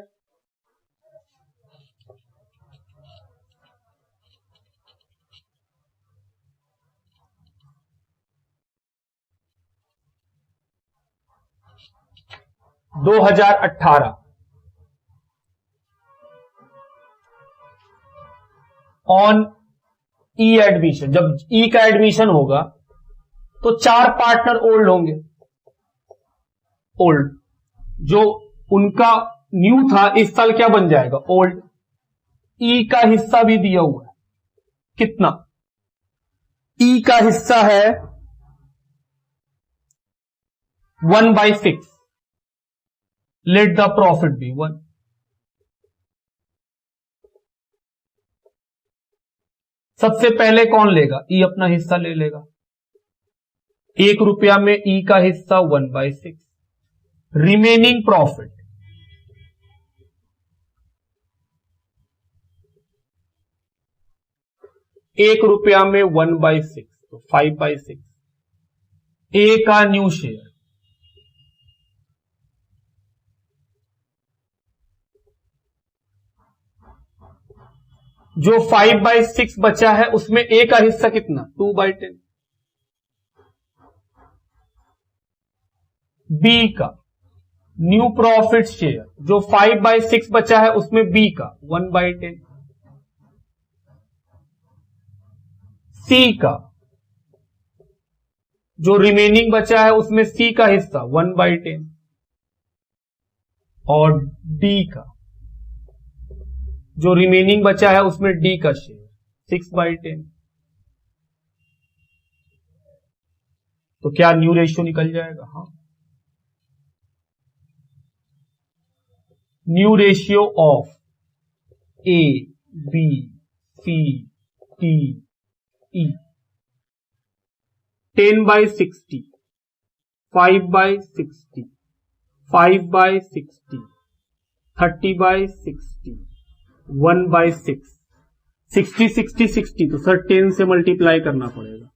दो 2018 ऑन ई एडमिशन। जब ई का एडमिशन होगा तो 4 पार्टनर ओल्ड होंगे। ओल्ड जो उनका न्यू था इस साल क्या बन जाएगा? ओल्ड। ई का हिस्सा भी दिया हुआ है। कितना? ई का हिस्सा है 1/6। Let the profit be 1। सबसे पहले कौन लेगा? ई अपना हिस्सा ले लेगा। 1 रुपया में ई का हिस्सा 1/6। रिमेनिंग प्रॉफिट ₹1 में 1/6, तो 5/6। ए का न्यू शेयर जो 5/6 बचा है उसमें ए का हिस्सा कितना? 2/10। बी का न्यू प्रॉफिट शेयर जो 5/6 बचा है उसमें बी का 1/10। सी का जो रिमेनिंग बचा है उसमें सी का हिस्सा 1/10। और डी का जो रिमेनिंग बचा है उसमें डी का शेयर 6/10। तो क्या न्यू रेशियो निकल जाएगा? हाँ। New ratio of A B C D E 10/60, 5/60, 5/60, 30/60, 1/6, 60, 60, 60। तो सर 10 से मल्टीप्लाई करना पड़ेगा।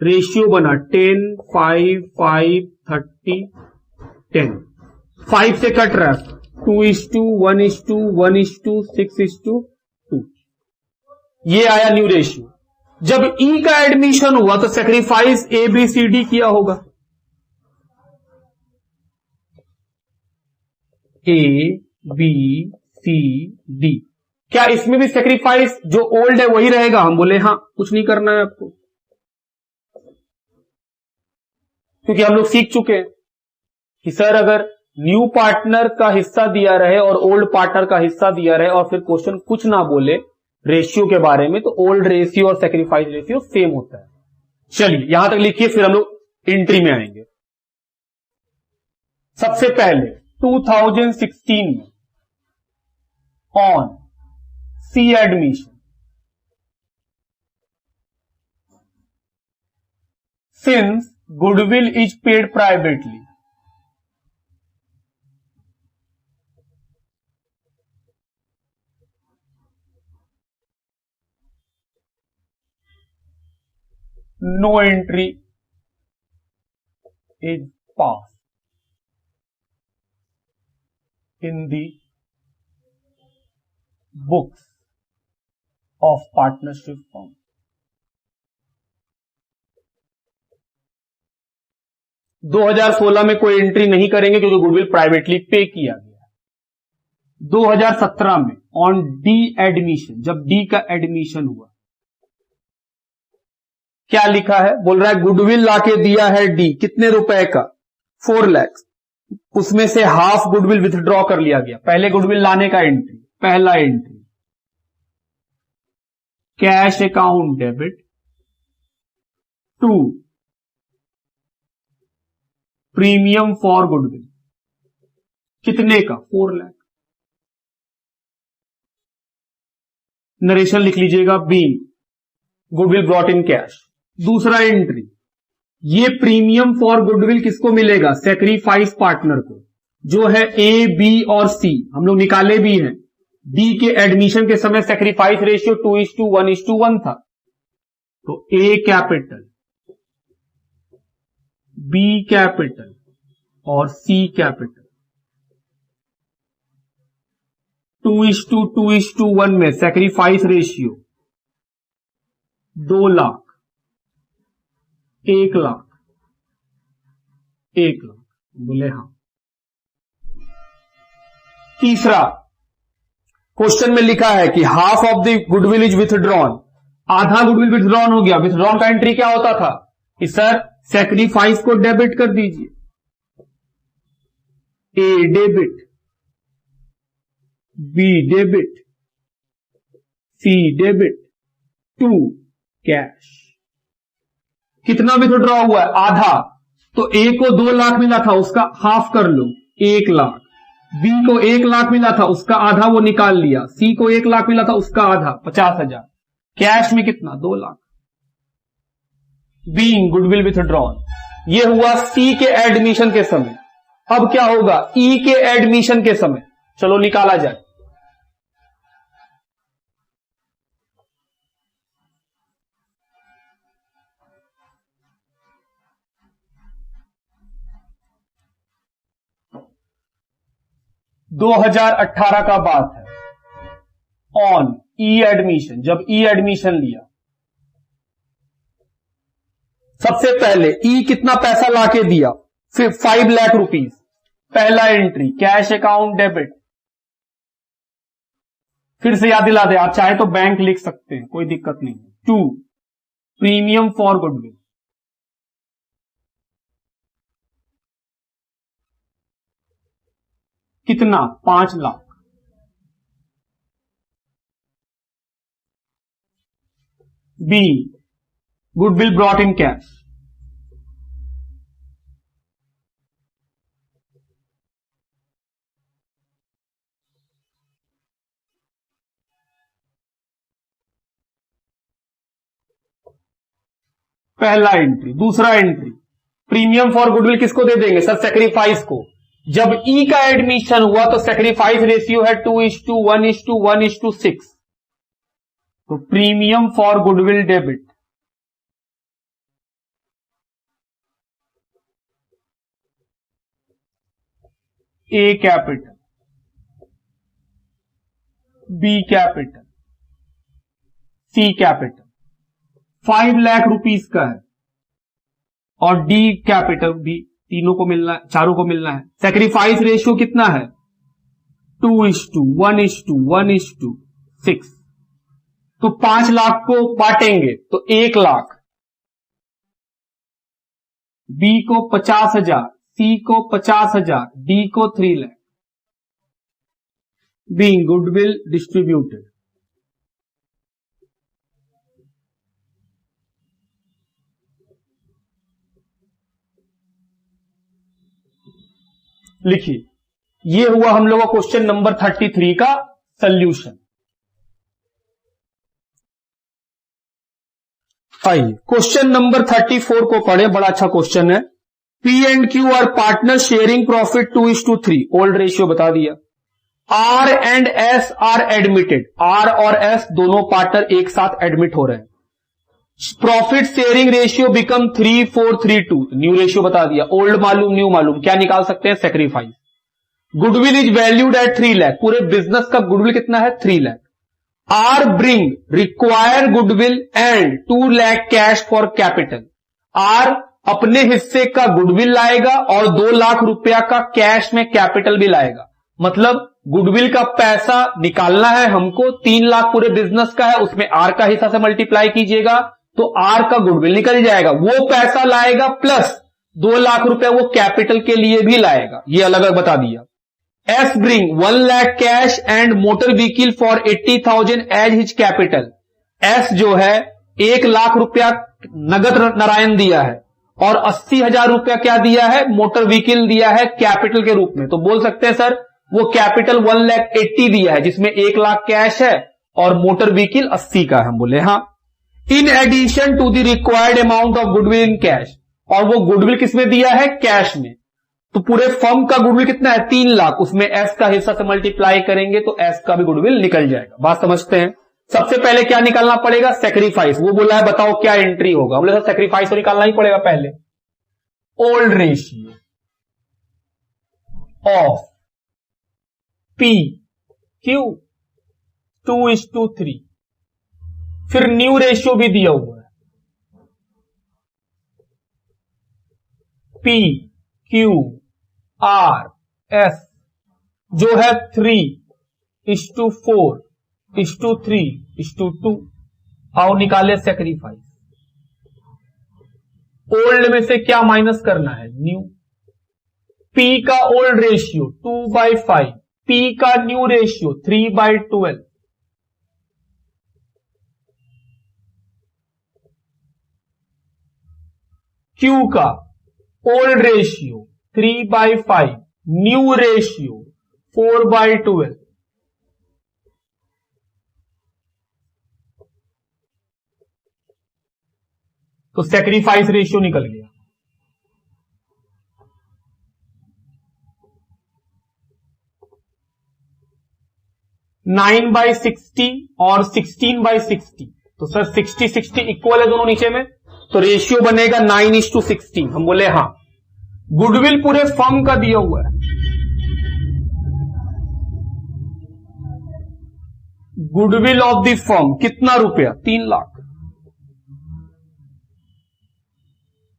रेशियो बना 10, 5, 5, 30, 10, 5 से कट रहा है 2:1:1:6:2, ये आया न्यू रेशियो। जब ई का एडमिशन हुआ तो सेक्रीफाइस ABCD किया होगा, ABCD। क्या इसमें भी सेक्रीफाइस जो ओल्ड है वही रहेगा? हम बोले हाँ, कुछ नहीं करना है आपको, क्योंकि हम लोग सीख चुके हैं कि सर अगर न्यू पार्टनर का हिस्सा दिया रहे और ओल्ड पार्टनर का हिस्सा दिया रहे और फिर क्वेश्चन कुछ ना बोले रेशियो के बारे में, तो ओल्ड रेशियो और सेक्रीफाइस रेशियो सेम होता है। चलिए यहां तक लिखिए, फिर हम लोग एंट्री में आएंगे। सबसे पहले 2016 में on C admission, since goodwill is paid privately, no entry is passed in the books of partnership firm। दो 2016 में कोई एंट्री नहीं करेंगे क्योंकि गुडविल प्राइवेटली पे किया गया। 2017 में ऑन डी एडमिशन, जब डी का एडमिशन हुआ, क्या लिखा है? बोल रहा है गुडविल लाके दिया है डी, कितने रुपए का? 4 लाख। उसमें से हाफ गुडविल विथड्रॉ कर लिया गया। पहले गुडविल लाने का एंट्री, पहला entry cash account debit to premium for goodwill, कितने का? 4 लाख। नरेशन लिख लीजिएगा, being goodwill brought in cash. दूसरा एंट्री, ये प्रीमियम फॉर गुडविल किसको मिलेगा? सेक्रीफाइस पार्टनर को, जो है ए, बी और सी। हम लोग निकाले भी हैं। डी के एडमिशन के समय सेक्रीफाइस रेशियो 2:1:1 था, तो ए कैपिटल, बी कैपिटल और सी कैपिटल। 2:2:1 में सेक्रीफाइस रेशियो 2 लाख, 1 लाख, 1 लाख। बोले हाँ। तीसरा क्वेश्चन में लिखा है कि half of the goodwill is withdrawn, आधा गुडविल विथड्रॉन हो गया। विथड्रॉन का एंट्री क्या होता था कि सर सेक्रीफाइस को डेबिट कर दीजिए, A debit, B debit, C debit, to cash. कितना विथड्रॉ हुआ है? आधा। तो ए को 2 लाख मिला था, उसका हाफ कर लो, 1 लाख। बी को 1 लाख मिला था, उसका आधा वो निकाल लिया। सी को 1 लाख मिला था, उसका आधा 50,000। कैश में कितना? 2 लाख। Being goodwill withdrawn. ये हुआ सी के एडमिशन के समय। अब क्या होगा? ई के एडमिशन के समय। चलो निकाला जाए। दो 2018 का बात है। ऑन ई एडमिशन, जब ई एडमिशन लिया, सबसे पहले ई कितना पैसा लाके दिया? फिर 5 लाख रुपीज। पहला एंट्री कैश अकाउंट डेबिट। फिर से याद दिला दे, आप चाहे तो बैंक लिख सकते हैं, कोई दिक्कत नहीं। 2 प्रीमियम फॉर गुडविल, कितना? 5 lakh. B goodwill brought in cash, पहला एंट्री। दूसरा एंट्री प्रीमियम फॉर गुडविल किसको दे देंगे? सर सेक्रीफाइस को। जब ई का एडमिशन हुआ तो सेक्रीफाइस रेशियो है 2:1:1:6। तो premium for goodwill debit A capital, B capital, C capital 5 lakh rupees का है और डी कैपिटल भी तीनों को मिलना है, चारों को मिलना है। सेक्रीफाइस रेशियो कितना है 2:1:1:6। तो 5 लाख को बांटेंगे तो 1 लाख, बी को 50,000, सी को 50,000, डी को 3 लाख। बीइंग गुडविल डिस्ट्रीब्यूटेड, लिखिए ये हुआ हम लोग का क्वेश्चन नंबर 33 का सॉल्यूशन। आइए क्वेश्चन नंबर 34 को पढ़े, बड़ा अच्छा क्वेश्चन है। P and Q are partner sharing profit 2:3, old ratio बता दिया। R and S are admitted, R और एस दोनों पार्टनर एक साथ एडमिट हो रहे हैं। Profit sharing ratio become 3:4:3:2, new ratio बता दिया। ओल्ड मालूम न्यू मालूम, क्या निकाल सकते हैं sacrifice. Goodwill is valued at 3 lakh, पूरे बिजनेस का गुडविल कितना है 3 lakh. R bring require goodwill and 2 lakh cash for capital, R अपने हिस्से का गुडविल लाएगा और 2 लाख रुपया का कैश में कैपिटल भी लाएगा। मतलब गुडविल का पैसा निकालना है हमको, 3 लाख पूरे बिजनेस का है, उसमें आर का हिस्सा से मल्टीप्लाई कीजिएगा तो आर का गुडविल निकल जाएगा। वो पैसा लाएगा प्लस 2 लाख रुपया वो कैपिटल के लिए भी लाएगा, ये अलग अलग बता दिया। S bring 1 lakh cash and motor vehicle for 80,000 as his capital, S जो है 1 लाख रुपया नगद नारायण दिया है और 80,000 रुपया क्या दिया है मोटर व्हीकल दिया है कैपिटल के रूप में। तो बोल सकते हैं सर वो कैपिटल 1,80,000 दिया है जिसमें 1 लाख कैश है और मोटर व्हीकल 80 का है। हम बोले हाँ। In addition to the required amount of goodwill in cash, और वो गुडविल किसमें दिया है कैश में। तो पूरे फर्म का गुडविल कितना है 3 लाख, उसमें एस का हिस्सा से मल्टीप्लाई करेंगे तो एस का भी गुडविल निकल जाएगा। बात समझते हैं। सबसे पहले क्या निकालना पड़ेगा सेक्रीफाइस। वो बोला है बताओ क्या एंट्री होगा, बोले सर सेक्रीफाइस तो निकालना ही पड़ेगा पहले। Old ratio of P Q 2:3, फिर न्यू रेशियो भी दिया हुआ है पी क्यू आर एस जो है 3:4:3:2। आओ निकाले सेक्रीफाइस। ओल्ड में से क्या माइनस करना है न्यू। पी का ओल्ड रेशियो 2/5, पी का न्यू रेशियो 3/12, क्यू का ओल्ड रेशियो 3/5, न्यू रेशियो 4/12। तो सेक्रीफाइस रेशियो निकल गया। नाइन बाई 60 और 16/60, तो सर 60-60 इक्वल है दोनों नीचे में, तो रेशियो बनेगा 9:16। हम बोले हाँ। गुडविल पूरे फर्म का दिया हुआ है, गुडविल ऑफ द फर्म कितना रुपया 3 लाख,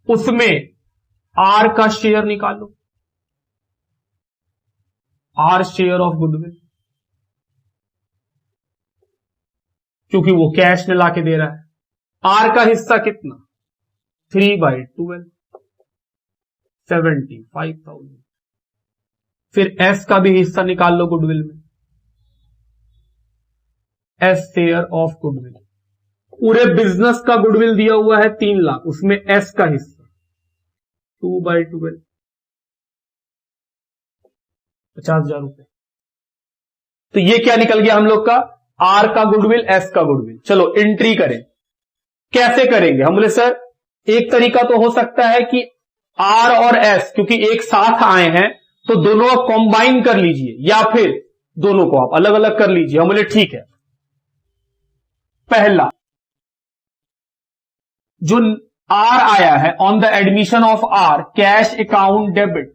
उसमें आर का शेयर निकालो, आर शेयर ऑफ गुडविल, क्योंकि वो कैश में लाके दे रहा है। आर का हिस्सा कितना 3/12, 75,000। फिर एस का भी हिस्सा निकाल लो गुडविल में, एस शेयर ऑफ गुडविल। पूरे बिजनेस का गुडविल दिया हुआ है 3 लाख, उसमें एस का हिस्सा 2/12, 50,000 रुपए। तो ये क्या निकल गया हम लोग का आर का गुडविल एस का गुडविल। चलो एंट्री करें, कैसे करेंगे। हम बोले सर एक तरीका तो हो सकता है कि आर और एस क्योंकि एक साथ आए हैं तो दोनों को कॉम्बाइन कर लीजिए, या फिर दोनों को आप अलग अलग कर लीजिए। हम बोले ठीक है। पहला जो आर आया है on the admission of R cash account debit,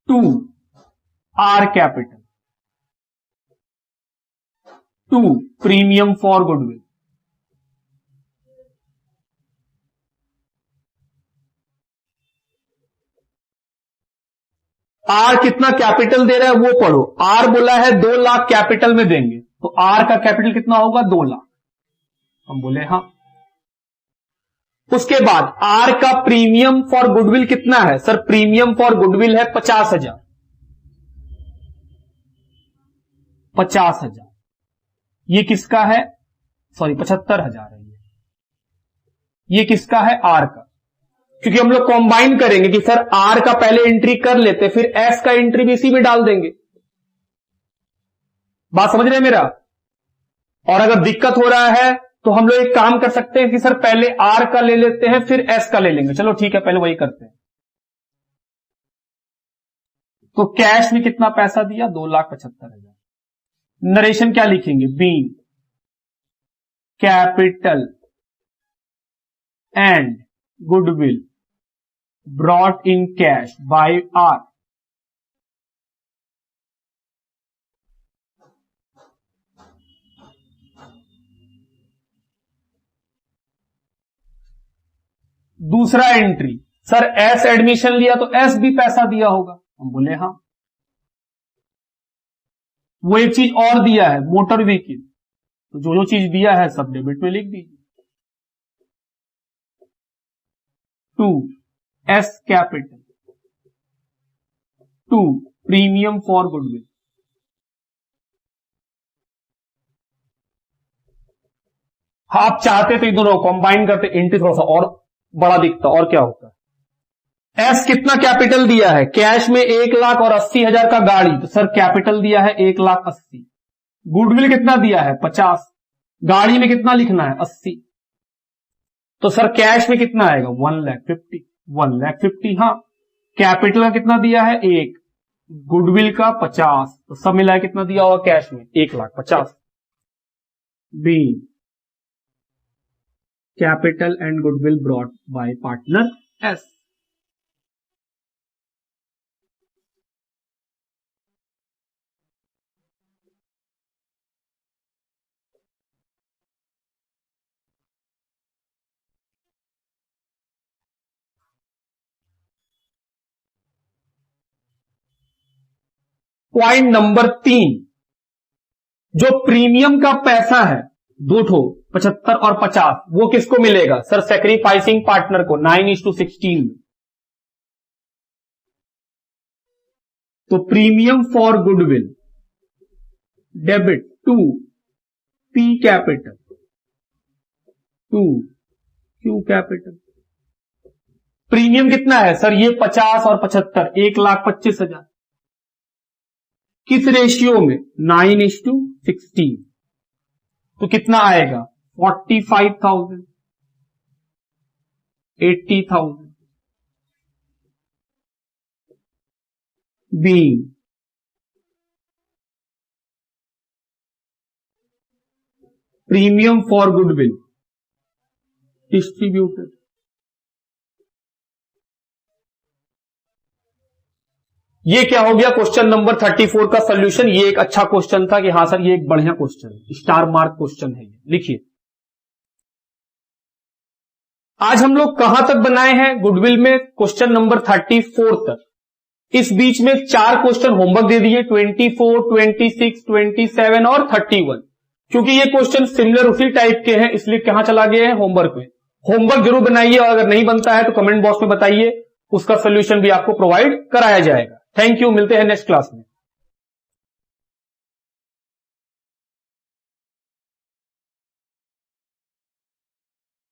2 R capital, 2 premium for goodwill, R कितना कैपिटल दे रहा है वो पढ़ो। आर बोला है 2 लाख कैपिटल में देंगे, तो आर का कैपिटल कितना होगा 2 लाख, हम बोले हां। उसके बाद आर का प्रीमियम फॉर गुडविल कितना है? सर प्रीमियम फॉर गुडविल है 50,000, 50,000। ये किसका है? सॉरी 75,000 है ये किसका है? आर का। क्योंकि हम लोग कॉम्बाइन करेंगे कि सर आर का पहले एंट्री कर लेते, फिर एस का एंट्री भी इसी में डाल देंगे। बात समझ रहे हैं मेरा? और अगर दिक्कत हो रहा है तो हम लोग एक काम कर सकते हैं कि सर पहले आर का ले लेते हैं फिर एस का ले लेंगे। चलो ठीक है, पहले वही करते हैं। तो कैश में कितना पैसा दिया? 2,75,000। नरेशन क्या लिखेंगे? Being capital and goodwill brought in cash by R. दूसरा एंट्री, सर एस एडमिशन लिया तो एस भी पैसा दिया होगा, हम बोले हां। वो एक चीज और दिया है, मोटर व्हीकल, तो जो जो चीज दिया है सब डेबिट में लिख दीजिए। 2 S capital, 2 premium for goodwill, आप चाहते तो दोनों कंबाइन करते, एंट्री थोड़ा सा और बड़ा दिखता, और क्या होता है। एस कितना कैपिटल दिया है? कैश में 1,80,000 का गाड़ी, तो सर कैपिटल दिया है 1,80,000। गुडविल कितना दिया है? 50। गाड़ी में कितना लिखना है? 80। तो सर कैश में कितना आएगा? 1,50,000। 1,50,000 हाँ। कैपिटल का कितना दिया है? 1, गुडविल का 50, तो सब मिला कितना दिया होगा कैश में? 1,50,000। Be capital and goodwill brought by partner S. Point number 3, जो प्रीमियम का पैसा है 2 ठो 75 और 50, वो किसको मिलेगा? सर सैक्रिफाइसिंग पार्टनर को 9:16 में। तो premium for goodwill debit 2 P capital, 2 Q capital. Premium कितना है? सर ये 50 और 75, 1,25,000। किस रेशियो में? 9:16। तो कितना आएगा? 45,000, 80,000। Being premium for goodwill distributed. ये क्या हो गया? क्वेश्चन नंबर 34 का सॉल्यूशन। ये एक अच्छा क्वेश्चन था कि हाँ सर ये एक बढ़िया क्वेश्चन है, स्टार मार्क क्वेश्चन है। लिखिए, आज हम लोग कहां तक बनाए हैं गुडविल में? क्वेश्चन नंबर 34 तक। इस बीच में 4 क्वेश्चन होमवर्क दे दिए, 24, 26, 27 और 31। क्योंकि ये क्वेश्चन सिमिलर उसी टाइप के हैं, इसलिए कहां चला गए हैं? होमवर्क में। होमवर्क जरूर बनाइए, और अगर नहीं बनता है तो कमेंट बॉक्स में बताइए, उसका सोल्यूशन भी आपको प्रोवाइड कराया जाएगा। थैंक यू, मिलते हैं नेक्स्ट क्लास में।